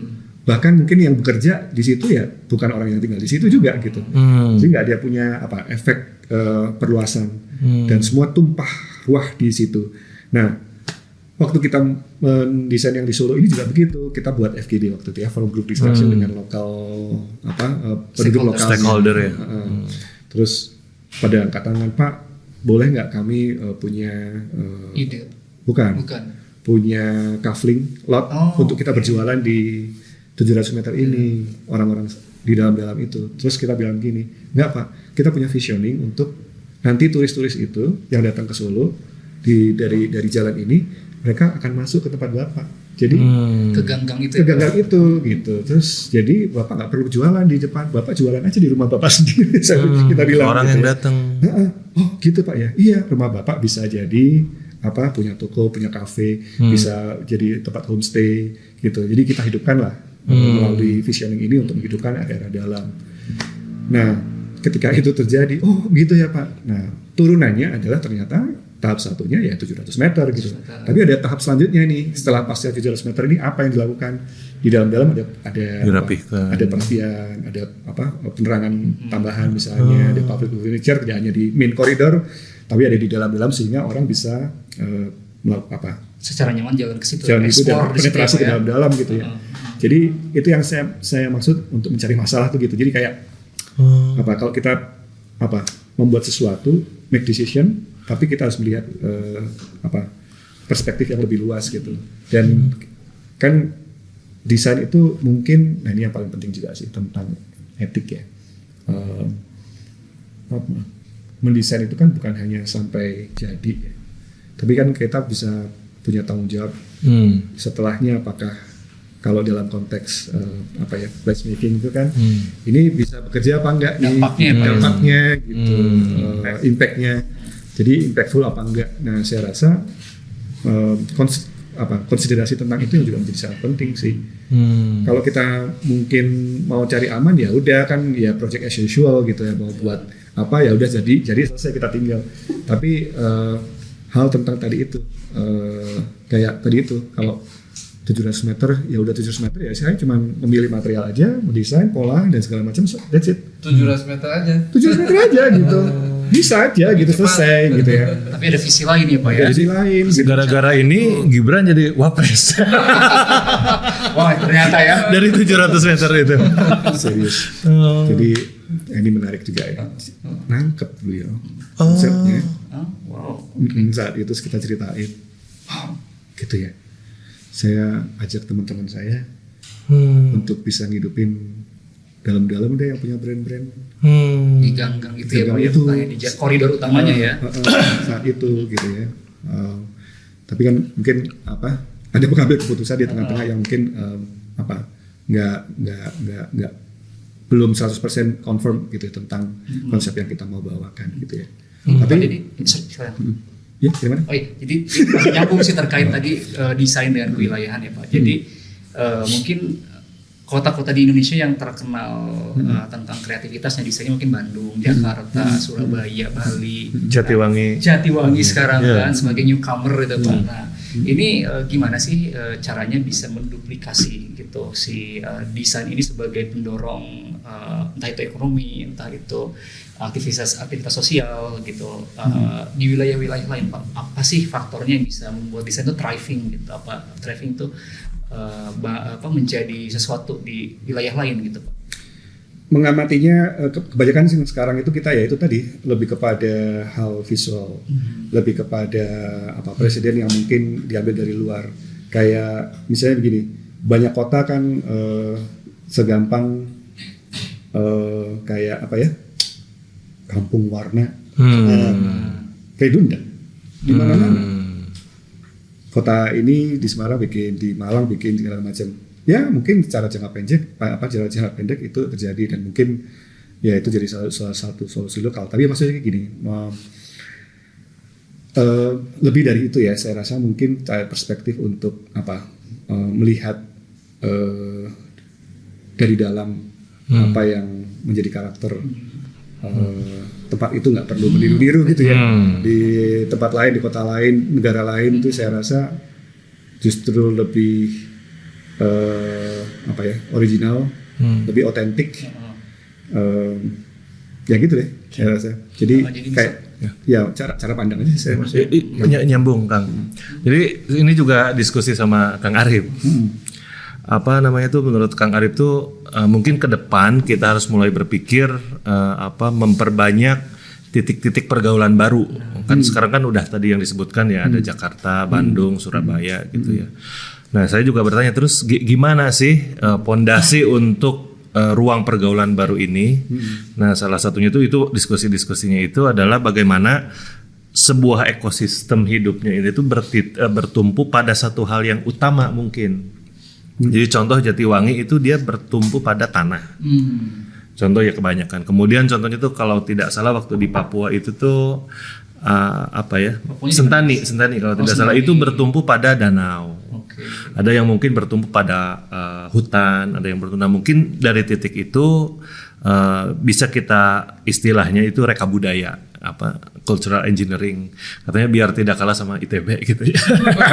Bahkan mungkin yang bekerja di situ ya bukan orang yang tinggal di situ juga gitu. Jadi nggak dia punya efek perluasan dan semua tumpah ruah di situ. Nah, waktu kita mendesain yang di Solo ini juga begitu. Kita buat FGD waktu itu ya, forum group discussion dengan lokal penduduk lokal, stakeholder ya. Terus pada angkat tangan, Pak, boleh nggak kami punya ide? Bukan. Punya kafling lot untuk kita berjualan di 700 meter ini, orang-orang di dalam itu. Terus kita bilang gini, enggak Pak, kita punya visioning untuk nanti turis-turis itu yang datang ke Solo dari jalan ini, mereka akan masuk ke tempat Bapak. Jadi ke gang-gang itu gitu. Terus jadi Bapak nggak perlu jualan di depan, Bapak jualan aja di rumah Bapak sendiri. Kita bilang orang gitu yang datang. Oh gitu Pak ya. Iya, rumah Bapak bisa jadi punya toko, punya kafe, bisa jadi tempat homestay gitu. Jadi kita hidupkan lah melalui visioning ini untuk menghidupkan area dalam. Nah, ketika itu terjadi, oh gitu ya Pak. Nah, turunannya adalah ternyata tahap satunya ya 700 meter gitu. Tapi ada tahap selanjutnya nih, setelah pasca 700 meter ini apa yang dilakukan? Di dalam ada perapian, ada penerangan tambahan misalnya, ada public furniture, tidak hanya di main koridor, tapi ada di dalam sehingga orang bisa melakukan secara nyaman jalan ke situ, jalan itu dan penetrasi ke dalam gitu ya. Jadi itu yang saya maksud untuk mencari masalah tuh gitu. Jadi kayak kalau kita membuat sesuatu, make decision, tapi kita harus melihat perspektif yang lebih luas gitu. Dan kan desain itu mungkin, nah ini yang paling penting juga sih tentang etik ya. Mendesain itu kan bukan hanya sampai jadi, tapi kan kita bisa punya tanggung jawab setelahnya. Apakah kalau dalam konteks placemaking itu kan ini bisa bekerja apa enggak dampaknya gitu, impactnya, jadi impactful apa enggak. Nah saya rasa konsiderasi tentang itu yang juga menjadi sangat penting sih. Kalau kita mungkin mau cari aman ya udah kan ya project as usual gitu ya, mau buat ya udah jadi selesai kita tinggal. Tapi hal tentang tadi itu kayak tadi itu, kalau 700 meter ya udah 700 meter ya saya cuma memilih material aja, mendesain pola dan segala macam, that's it. 700 meter aja gitu. Bisa aja gitu, selesai gitu ya. Tapi ada visi lain ya Pak ya. Visi lain. Gara-gara ini Gibran jadi wapres. Wah ternyata ya. Dari 700 meter itu. Serius. Jadi ini menarik juga ya, nangkep beliau konsepnya. Saat itu kita ceritain, gitu ya. Saya ajak teman-teman saya untuk bisa ngidupin dalam-dalam deh yang punya brand-brand di gang-gang gitu ya, itu di koridor utamanya ya. Saat itu gitu ya. Tapi kan mungkin ada pengambil keputusan di tengah-tengah yang mungkin nggak belum 100% confirm gitu tentang konsep yang kita mau bawakan gitu ya. Tapi ya gimana? Jadi nyambung sih terkait tadi desain dengan kewilayahan ya Pak. Jadi mungkin kota-kota di Indonesia yang terkenal tentang kreativitasnya desainnya mungkin Bandung, Jakarta, Surabaya, Bali, Jatiwangi sekarang kan sebagai newcomer itu Pak. Nah ini gimana sih caranya bisa menduplikasi gitu si desain ini sebagai pendorong entah itu ekonomi, entah itu aktivitas sosial gitu di wilayah-wilayah lain Pak. Apa sih faktornya yang bisa membuat desain itu thriving gitu? Thriving itu menjadi sesuatu di wilayah lain gitu Pak? Mengamatinya kebanyakan sih sekarang itu kita ya itu tadi lebih kepada hal visual, lebih kepada presiden yang mungkin diambil dari luar. Kayak misalnya begini, banyak kota kan segampang kayak kampung warna, redundant di mana-mana. Kota ini di Semarang bikin, di Malang bikin segala macam. Ya mungkin secara jangka pendek itu terjadi dan mungkin ya itu jadi salah satu solusi lokal. Tapi maksudnya kayak gini, lebih dari itu ya, saya rasa mungkin perspektif untuk melihat dari dalam apa yang menjadi karakter tempat itu, nggak perlu meniru-niru gitu ya. Di tempat lain, di kota lain, negara lain itu saya rasa justru lebih original, lebih otentik, ya gitu deh saya rasa. Jadi kayak ya cara pandang aja saya nyambung Kang. Jadi ini juga diskusi sama Kang Arif. Menurut Kang Arif tuh mungkin ke depan kita harus mulai berpikir memperbanyak titik-titik pergaulan baru. Kan sekarang kan udah tadi yang disebutkan ya, ada Jakarta, Bandung, Surabaya gitu ya. Nah, saya juga bertanya terus gimana sih pondasi untuk ruang pergaulan baru ini? Nah, salah satunya itu diskusi-diskusinya itu adalah bagaimana sebuah ekosistem hidupnya ini tuh bertumpu pada satu hal yang utama mungkin. Jadi contoh Jatiwangi itu dia bertumpu pada tanah. Contoh ya kebanyakan. Kemudian contohnya tuh kalau tidak salah waktu di Papua itu tuh Sentani kalau tidak salah itu bertumpu pada danau. Ada yang mungkin bertumpu pada hutan, ada yang bertumpu. Nah, mungkin dari titik itu bisa kita istilahnya itu reka budaya, cultural engineering. Katanya biar tidak kalah sama ITB gitu ya.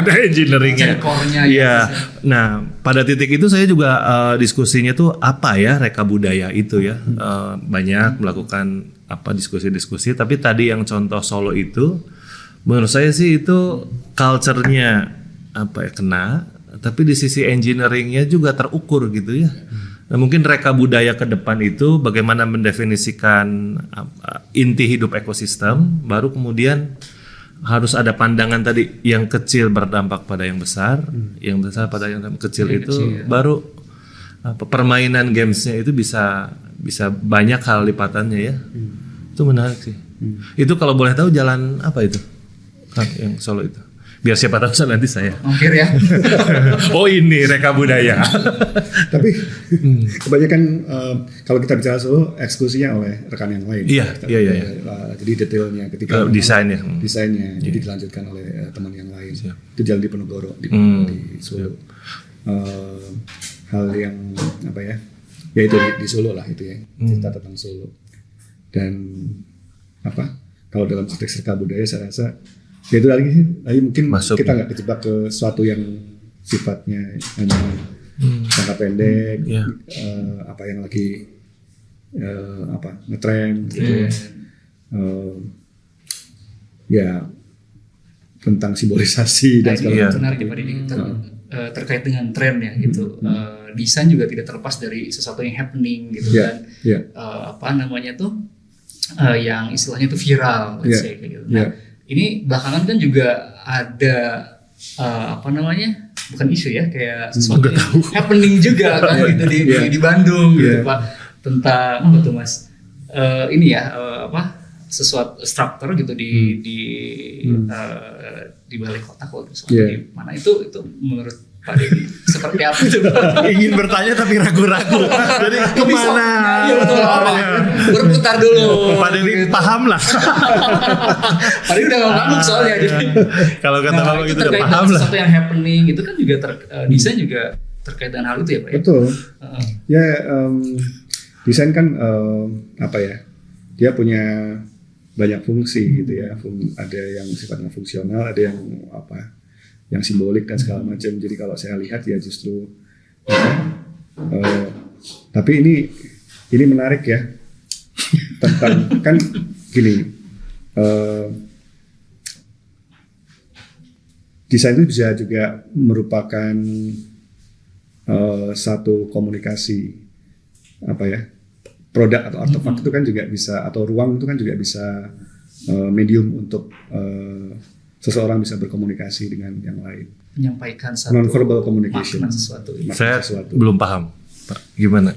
Ada engineeringnya. Iya. Nah, pada titik itu saya juga diskusinya tuh reka budaya itu ya. Banyak melakukan diskusi-diskusi. Tapi tadi yang contoh Solo itu, menurut saya sih itu culture-nya kena, tapi di sisi engineeringnya juga terukur gitu ya. Nah, mungkin reka budaya ke depan itu bagaimana mendefinisikan inti hidup ekosistem, baru kemudian harus ada pandangan tadi yang kecil berdampak pada yang besar, yang besar pada yang kecil itu baru permainan gamesnya itu bisa banyak hal lipatannya ya. Itu menarik sih. Itu kalau boleh tahu jalan apa itu Kang yang Solo itu? Biar siapa tahu nanti saya. Ongkir ya. Oh ini reka budaya. Tapi kebanyakan kalau kita bicara Solo eksekusinya oleh rekan yang lain. Iya. Jadi detailnya ketika desainnya, jadi dilanjutkan oleh teman yang lain. Itu jalan di Penogoro di Solo. Hal yang ya itu di Solo lah itu ya, cerita tentang Solo. Dan kalau dalam konteks reka budaya saya rasa ya itu lagi mungkin masuk, kita nggak kejebak ke sesuatu yang sifatnya hanya jangka pendek, apa yang lagi ngetrend gitu ya. Ya tentang simbolisasi dan segala macam. Menarik terkait dengan tren ya gitu. desain juga tidak terlepas dari sesuatu yang happening gitu kan. Apa namanya tuh yang istilahnya tuh viral, let's say kayak gitu. Nah, ini belakangan kan juga ada apa namanya, bukan isu ya, kayak sesuatu yang happening juga kan gitu di Bandung gitu Pak, tentang apa tuh Mas, ini ya apa, sesuatu struktur gitu di balai kota kalau di mana itu menurut Pak Dedi seperti apa itu? Ingin bertanya tapi ragu-ragu. Jadi kemana? Iya betul, berputar dulu. Pak Dedi paham lah. Pak Dedi udah ngangguk soalnya. Kalau kata Bapak itu udah paham lah. Sesuatu yang happening itu kan juga desain juga terkait dengan hal itu ya Pak. Betul. Ya desain kan apa ya? Dia punya banyak fungsi gitu ya. Ada yang sifatnya fungsional, ada yang apa? Yang simbolik dan segala macam. Jadi kalau saya lihat ya justru tapi ini menarik ya, tentang kan gini, desain itu bisa juga merupakan satu komunikasi apa ya, produk atau artefak itu kan juga bisa, atau ruang itu kan juga bisa medium untuk seseorang bisa berkomunikasi dengan yang lain, menyampaikan satu non-verbal communication, sesuatu. Saya belum paham, Pak. Gimana?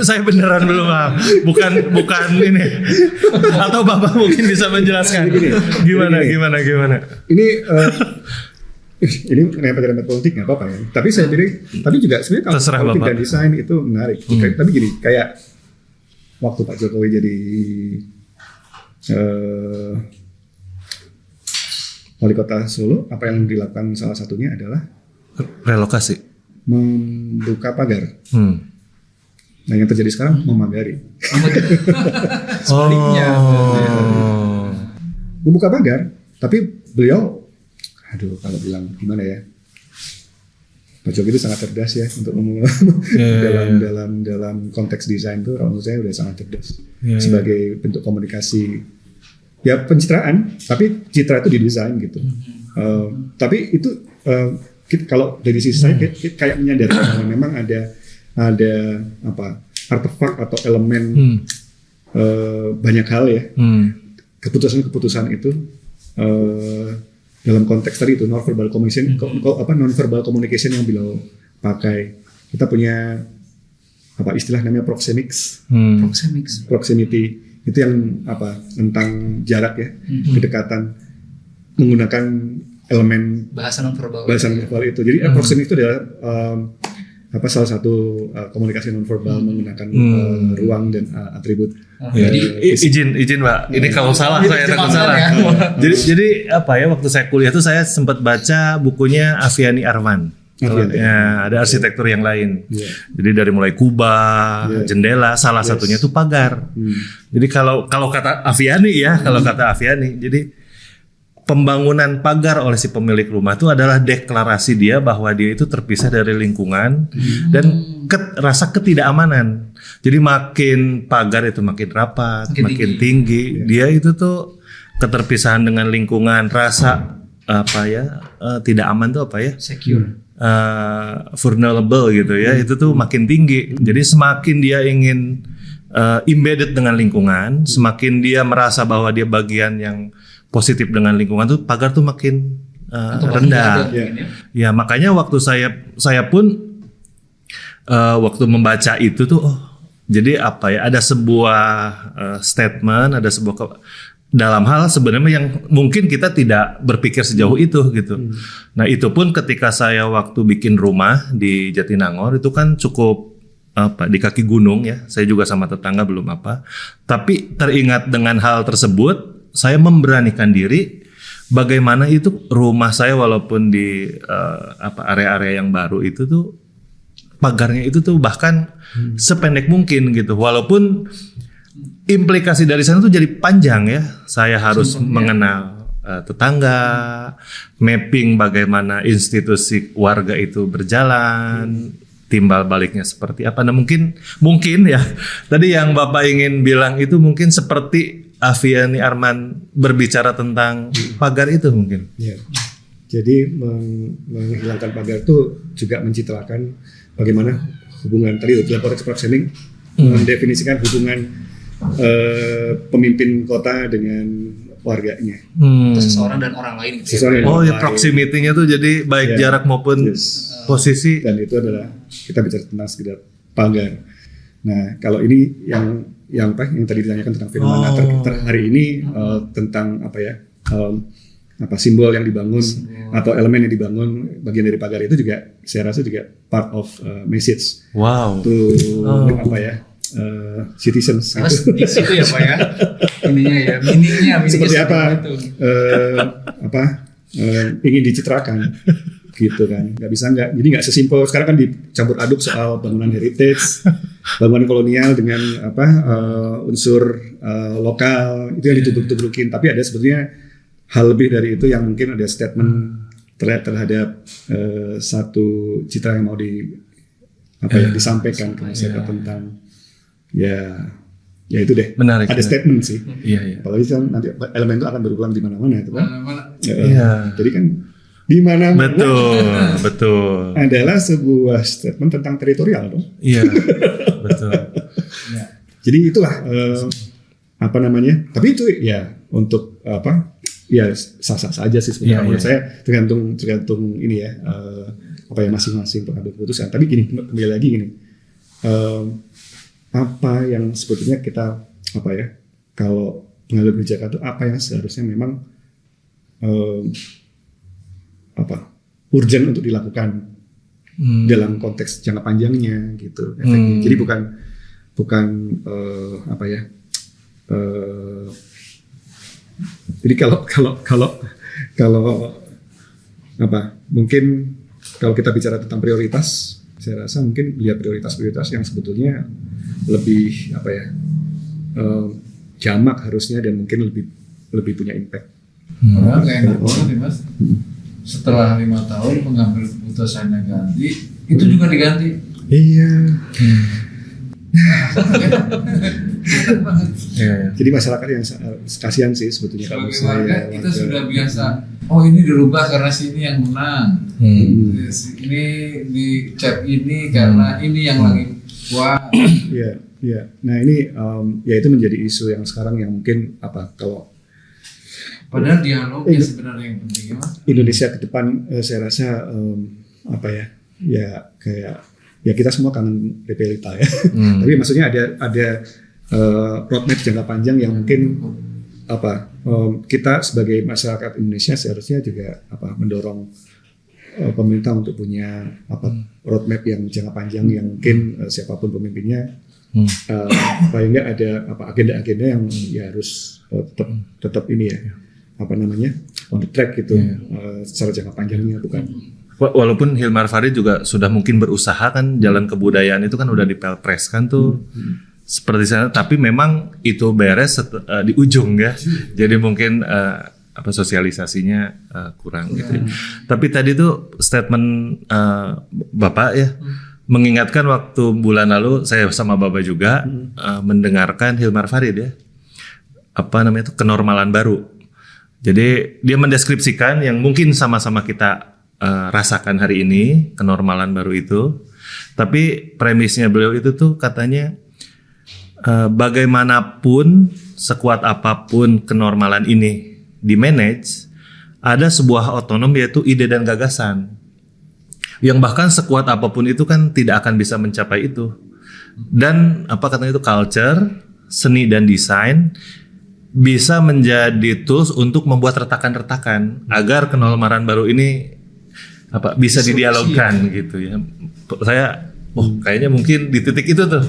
Saya beneran belum paham. Bukan ini. Atau Bapak mungkin bisa menjelaskan. Gimana? Ini kenapa politik nggak apa-apa ya. Tapi saya pikir, tapi juga sebenarnya kalau terserah politik Bapak. dan desain itu menarik. Tapi gini, kayak waktu Pak Jokowi jadi wali kota Solo, apa yang dilakukan salah satunya adalah relokasi, membuka pagar. Nah yang terjadi sekarang memagari. Sebaliknya. Membuka pagar, tapi beliau, kalau bilang gimana ya, Pak Jokowi itu sangat cerdas ya untuk dalam konteks desain itu, menurut saya udah sangat cerdas sebagai bentuk komunikasi. Ya pencitraan, tapi citra itu didesain gitu. Tapi itu kalau dari sisi saya kayak menyadari bahwa memang ada apa, artefak atau elemen banyak hal ya. Keputusan itu dalam konteks tadi itu non-verbal communication, non-verbal communication yang beliau pakai. Kita punya apa istilah namanya proxemics. Proximity. Itu yang apa, tentang jarak ya, kedekatan, menggunakan elemen bahasa nonverbal itu. Jadi proximity itu adalah apa, salah satu komunikasi nonverbal menggunakan ruang dan atribut. Jadi izin Pak, ini kalau salah saya takut salah. Jadi apa ya, waktu saya kuliah tuh saya sempat baca bukunya Aviani Arman. Ya, ada arsitektur yang lain. Jadi dari mulai kubah, jendela, salah satunya itu pagar. Jadi kalau kata Aviani ya, jadi pembangunan pagar oleh si pemilik rumah itu adalah deklarasi dia bahwa dia itu terpisah dari lingkungan dan rasa ketidakamanan. Jadi makin pagar itu makin rapat, makin tinggi, dia itu tuh keterpisahan dengan lingkungan, rasa apa ya, tidak aman tuh apa ya? Secure. Vulnerable gitu ya, itu tuh makin tinggi. Jadi semakin dia ingin embedded dengan lingkungan, semakin dia merasa bahwa dia bagian yang positif dengan lingkungan tuh pagar tuh makin rendah. Ya makanya waktu saya pun waktu membaca itu tuh jadi apa ya, ada sebuah statement, ada sebuah dalam hal sebenarnya yang mungkin kita tidak berpikir sejauh itu gitu. Nah itu pun ketika saya waktu bikin rumah di Jatinangor itu kan cukup apa, di kaki gunung ya. Saya juga sama tetangga belum apa. Tapi teringat dengan hal tersebut, saya memberanikan diri bagaimana itu rumah saya walaupun di area-area yang baru itu tuh pagarnya itu tuh bahkan sependek mungkin gitu. Walaupun implikasi dari sana tuh jadi panjang ya. Saya harus mengenal tetangga, mapping bagaimana institusi warga itu berjalan, timbal baliknya seperti apa. Nah mungkin ya tadi yang Bapak ingin bilang itu mungkin seperti Aviani Arman berbicara tentang pagar itu mungkin. Ya. Jadi menghilangkan pagar itu juga mencitrakan bagaimana hubungan tadi dalam konteks positioning mendefinisikan hubungan pemimpin kota dengan warganya. Seseorang dan orang lain gitu. Ya proximity-nya tuh jadi baik jarak maupun posisi. Dan itu adalah kita bicara tentang sekedar pagar. Nah, kalau ini yang tadi ditanyakan tentang fenomena hari ini tentang simbol yang dibangun atau elemen yang dibangun bagian dari pagar itu juga saya rasa juga part of message citizens. Terus di situ ya Pak ya, meaningnya seperti apa ingin dicitrakan gitu kan, jadi nggak sesimpel sekarang kan dicampur aduk soal bangunan heritage, bangunan kolonial dengan unsur lokal itu yang ditubruk-tubrukin, tapi ada sebetulnya hal lebih dari itu yang mungkin ada statement terhadap satu citra yang mau disampaikan ke masyarakat tentang ya itu deh. Menarik, ada statement sih. Iya. Apalagi kan nanti elemen itu akan berulang di mana-mana itu kan. Jadi kan di mana-mana. Betul. Adalah sebuah statement tentang teritorial dong. Iya. Betul. Jadi itulah Tapi itu ya untuk sah-sah saja sih sebenarnya. Menurut saya tergantung ini ya masing-masing pengambil keputusan. Tapi kembali lagi gini. Apa yang sebetulnya kita kalau pengambil kebijakan itu apa yang seharusnya memang urgent untuk dilakukan dalam konteks jangka panjangnya gitu efeknya. Jadi bukan jadi kalau mungkin kalau kita bicara tentang prioritas, saya rasa mungkin lihat prioritas yang sebetulnya lebih jamak harusnya dan mungkin lebih punya impact. Padahal nggak enak banget nih Mas. Setelah 5 tahun mengambil keputusannya ganti, itu juga diganti. Iya. Jadi masyarakat yang kasihan sih sebetulnya kalau warga kita sudah biasa. Oh ini dirubah karena sini yang menang. Ini dicap ini karena ini yang lagi kuat. Iya. Nah ini ya itu menjadi isu yang sekarang yang mungkin kalau padahal dialog ya sebenarnya yang penting ya. Indonesia ke depan saya rasa ya kita semua kangen Repelita ya. Tapi maksudnya ada roadmap jangka panjang yang mungkin kita sebagai masyarakat Indonesia seharusnya juga mendorong pemerintah untuk punya roadmap yang jangka panjang yang mungkin siapapun pemimpinnya paling nggak ada agenda-agenda yang ya harus tetap ini ya on the track gitu secara jangka panjangnya bukan. Walaupun Hilmar Farid juga sudah mungkin berusaha kan jalan kebudayaan itu kan udah dipelpres kan tuh seperti sana, tapi memang itu beres di ujung ya. Jadi mungkin sosialisasinya kurang gitu. Tapi tadi tuh statement Bapak ya mengingatkan waktu bulan lalu saya sama Bapak juga mendengarkan Hilmar Farid ya. Kenormalan baru. Jadi dia mendeskripsikan yang mungkin sama-sama kita rasakan hari ini, kenormalan baru itu. Tapi premisnya beliau itu tuh katanya bagaimanapun sekuat apapun kenormalan ini di-manage, ada sebuah otonom yaitu ide dan gagasan. Yang bahkan sekuat apapun itu kan tidak akan bisa mencapai itu. Dan katanya itu culture, seni dan desain bisa menjadi tools untuk membuat retakan-retakan agar kenormalan baru ini bisa didialogkan gitu ya. Saya kayaknya mungkin di titik itu tuh.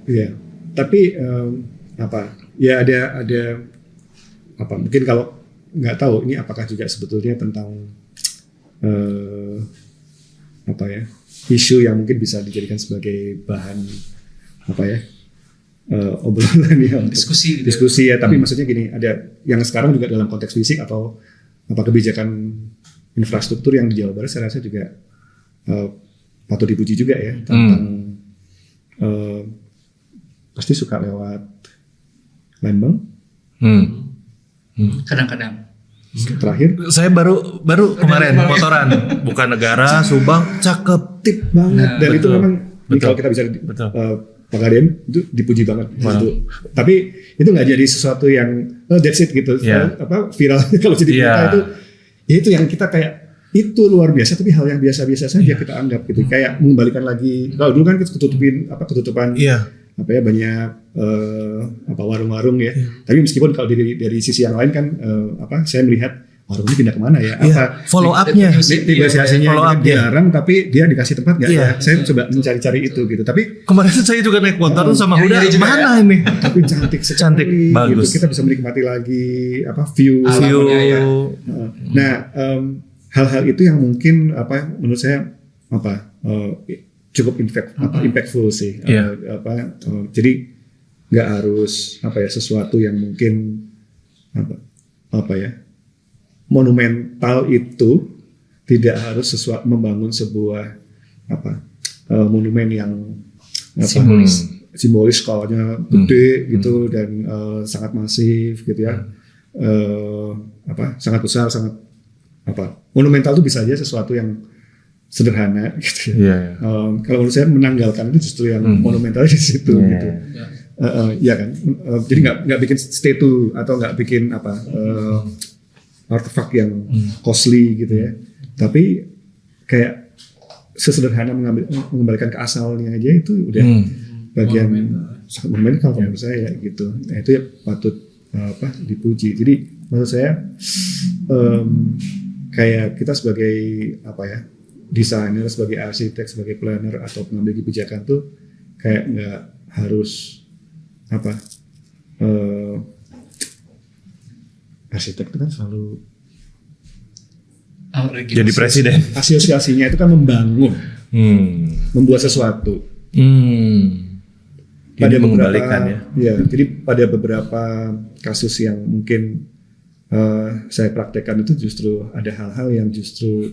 Iya. Tapi ya ada mungkin kalau nggak tahu ini apakah juga sebetulnya tentang isu yang mungkin bisa dijadikan sebagai bahan obrolan ya diskusi ya. Tapi maksudnya gini, ada yang sekarang juga dalam konteks fisik atau kebijakan infrastruktur yang di Jawa Barat saya rasa juga patut dipuji juga ya tentang pasti suka lewat Lembang kadang-kadang Terakhir Saya baru kemarin motoran, bukan negara, Subang, cakep. tip banget dan itu memang kalau kita bisa Pagadian itu dipuji banget gitu. Tapi itu nggak jadi sesuatu yang that's it gitu. Viral kalau jadi berita itu ya itu yang kita kayak itu luar biasa, tapi hal yang biasa-biasa saja kita anggap gitu. Kayak mengembalikan lagi, kalau dulu kan ketutupan banyak warung-warung ya. Tapi meskipun kalau dari sisi yang lain kan saya melihat warung ini pindah kemana ya? Follow up-nya, negosiasinya dilarang tapi dia dikasih tempat nggak ya? Saya coba mencari-cari itu gitu. Tapi kemarin saya juga naik motor tuh sama Huda, mana ini? Tapi cantik sekali, bagus. Gitu. Kita bisa menikmati lagi view. Nah, hal-hal itu yang mungkin menurut saya cukup impactful sih. Jadi nggak harus sesuatu yang mungkin monumental itu tidak harus membangun sebuah monumen yang simbolis skalanya gede gitu dan sangat masif gitu ya. Sangat besar, sangat monumental itu bisa aja sesuatu yang sederhana gitu ya. Kalau menurut saya menanggalkan itu justru yang monumental di situ gitu. Ya kan. Jadi nggak bikin statue atau nggak bikin artefak yang costly gitu ya. Tapi kayak sesederhana mengembalikan ke asalnya aja itu udah bagian sangat monumental menurut saya gitu. Nah, itu ya patut dipuji. Jadi menurut saya kayak kita sebagai desainer, sebagai arsitek, sebagai planner atau pengambil kebijakan tuh kayak nggak harus arsitek itu kan selalu jadi presiden. Asosiasinya itu kan membangun, membuat sesuatu. Pada mengembalikan jadi pada beberapa kasus yang mungkin saya praktekkan itu justru ada hal-hal yang justru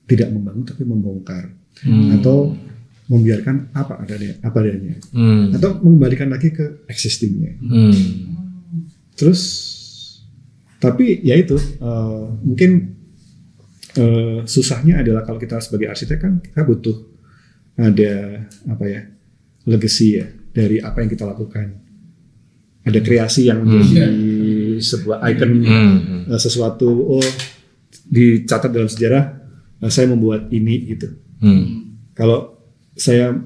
tidak membangun tapi membongkar atau membiarkan apa adanya atau mengembalikan lagi ke existingnya. Terus tapi ya itu mungkin susahnya adalah kalau kita sebagai arsitek kan kita butuh ada legacy ya dari apa yang kita lakukan. Ada kreasi yang menjadi sebuah icon sesuatu dicatat dalam sejarah saya membuat ini gitu. Kalau saya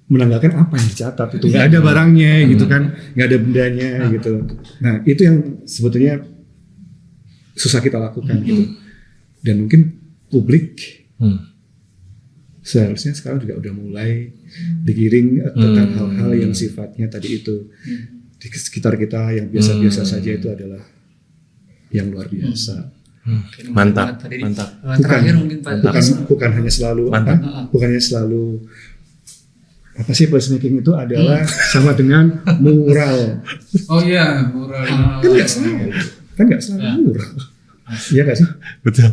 menanggalkan apa yang dicatat itu nggak ada barangnya gitu kan, nggak ada bendanya gitu. Nah itu yang sebetulnya susah kita lakukan gitu. Dan mungkin publik seharusnya sekarang juga udah mulai digiring tentang hal-hal yang sifatnya tadi itu di sekitar kita yang biasa-biasa saja itu adalah yang luar biasa. Mantap. Terakhir mungkin Pak. Bukan hanya selalu apa sih placemaking itu adalah sama dengan mural. Oh iya, mural. Kan nggak selalu mural. Iya nggak sih? Betul.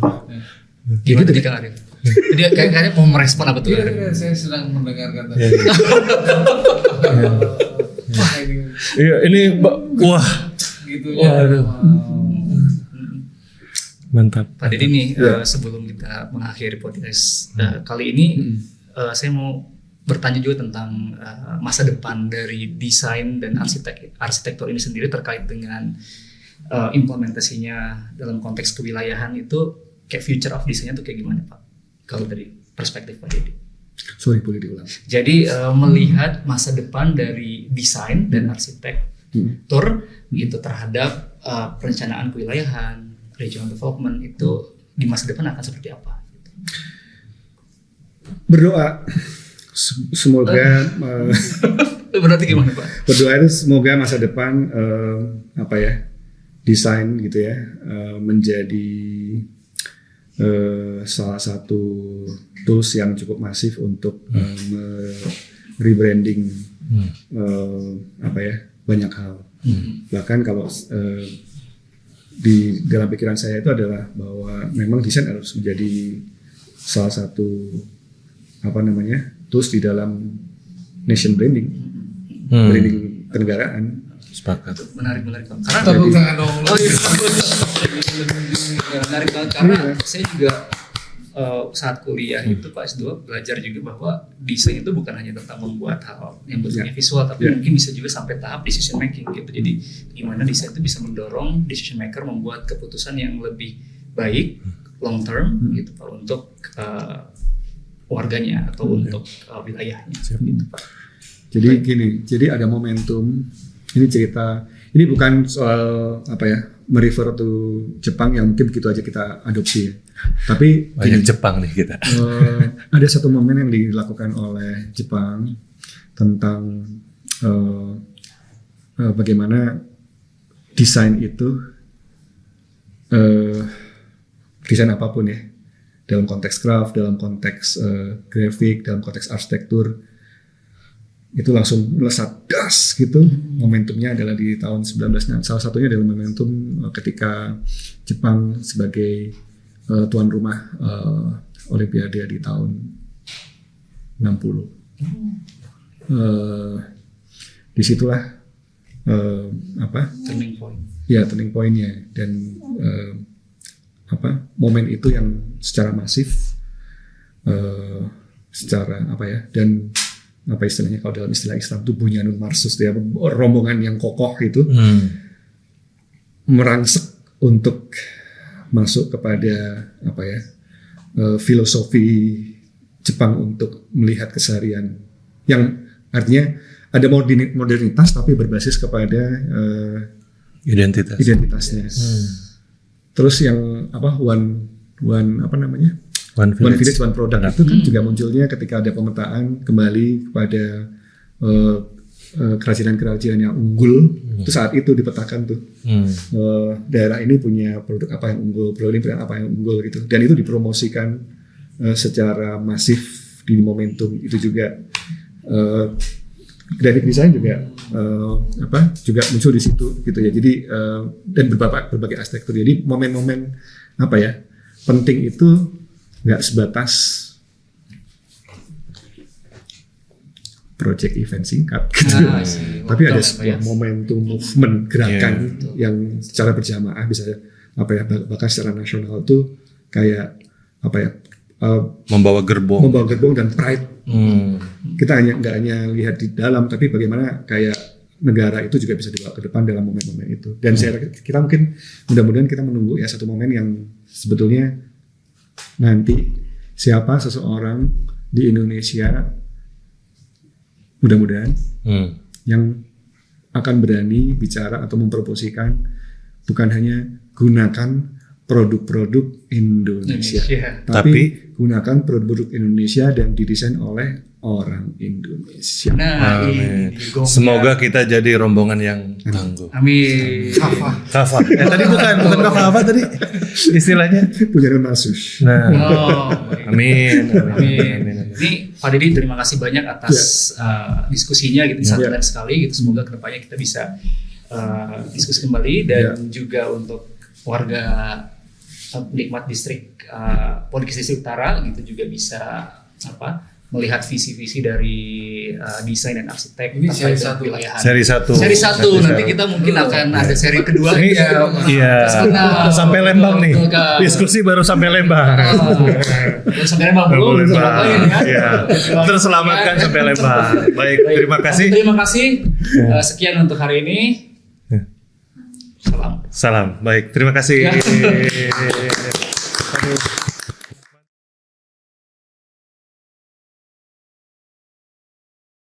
Gitu tadi Kang Arif. Jadi kayaknya mau merespon apa tuh? Iya, saya sedang mendengarkan tadi. Wah ini. Iya ini wah. Gitu ya. Mantap. Pak Deddy nih sebelum kita mengakhiri podcast kali ini, saya mau bertanya juga tentang masa depan dari desain dan arsitektur ini sendiri terkait dengan implementasinya dalam konteks kewilayahan itu kayak future of design-nya tuh kayak gimana Pak? Kalau dari perspektif Pak Deddy. Sorry boleh diulang. Jadi melihat masa depan dari desain dan arsitektur gitu terhadap perencanaan kewilayahan, regional development itu di masa depan akan seperti apa? Berdoa semoga berarti gimana Pak? Berdoa itu semoga masa depan desain gitu ya menjadi salah satu tools yang cukup masif untuk rebranding banyak hal. Bahkan kalau di dalam pikiran saya itu adalah bahwa memang desain harus menjadi salah satu tools di dalam nation branding, branding kenegaraan. Sepakat. Menarik banget. Karena Tepuk tangan dong. Oh iya. Menarik banget karena saya juga saat kuliah itu Pak S2 belajar juga bahwa desain itu bukan hanya tentang membuat hal yang bentuknya visual, tapi mungkin bisa juga sampai tahap decision making gitu. Jadi gimana desain itu bisa mendorong decision maker membuat keputusan yang lebih baik long term gitu Pak untuk warganya atau untuk wilayahnya gitu Pak. Jadi gini, jadi ada momentum. Ini cerita, ini bukan soal merefer to Jepang yang mungkin begitu aja kita adopsi ya. Tapi banyak Jepang nih kita. Ada satu momen yang dilakukan oleh Jepang tentang bagaimana desain itu, desain apapun ya, dalam konteks craft, dalam konteks grafik, dalam konteks arsitektur, itu langsung melesat das gitu. Momentumnya adalah di tahun 19. Salah satunya adalah momentum ketika Jepang sebagai tuan rumah Olimpiade di tahun 60. Disitulah Turning point. Ya, turning point-nya, dan momen itu yang secara masif, secara dan istilahnya, kalau dalam istilah Islam itu bunyanun marsus ya, rombongan yang kokoh itu merangsek untuk masuk kepada filosofi Jepang untuk melihat keseharian yang artinya ada modernitas tapi berbasis kepada identitasnya. Terus yang one village one product itu kan juga munculnya ketika ada pemetaan kembali kepada kerajinan-kerajinan yang unggul. Itu saat itu dipetakan tuh daerah ini punya produk apa yang unggul, produk ini punya apa yang unggul gitu, dan itu dipromosikan secara masif di momentum itu juga. Graphic design juga juga muncul di situ gitu ya. Jadi dan berbagai arsitektur. Jadi momen-momen penting itu nggak sebatas project event singkat gitu. Tapi ada sebuah momentum movement gerakan yang secara berjamaah bisa bahkan secara nasional tuh kayak membawa gerbong dan pride. Kita nggak hanya lihat di dalam, tapi bagaimana kayak negara itu juga bisa dibawa ke depan dalam momen-momen itu. Dan kita mungkin mudah-mudahan kita menunggu ya satu momen yang sebetulnya nanti siapa seseorang di Indonesia mudah-mudahan yang akan berani bicara atau mempromosikan bukan hanya gunakan produk-produk Indonesia. Tapi gunakan produk Indonesia dan didesain oleh orang Indonesia. Nah, semoga kita jadi rombongan yang tangguh. Amin. Kafah. Tadi bukan kafah tadi istilahnya punya masus. Nah. Amin. Ini Pak Dedi, terima kasih banyak atas diskusinya gitu, sangat menarik sekali gitu. Semoga kedepannya kita bisa diskusi kembali dan juga untuk warga penikmat distrik Polres Distrik Utara gitu juga bisa melihat visi-visi dari desain dan arsitek ini seri satu wilayahan. Seri satu Nanti kita mungkin akan ada seri kedua. Iya. Sampai Lembang nih. Diskusi baru sampai Lembang. Sampai Lembang belum. Ya. Terselamatkan sampai Lembang. Baik, terima kasih. Terima kasih. Sekian untuk hari ini. Salam. Baik, terima kasih.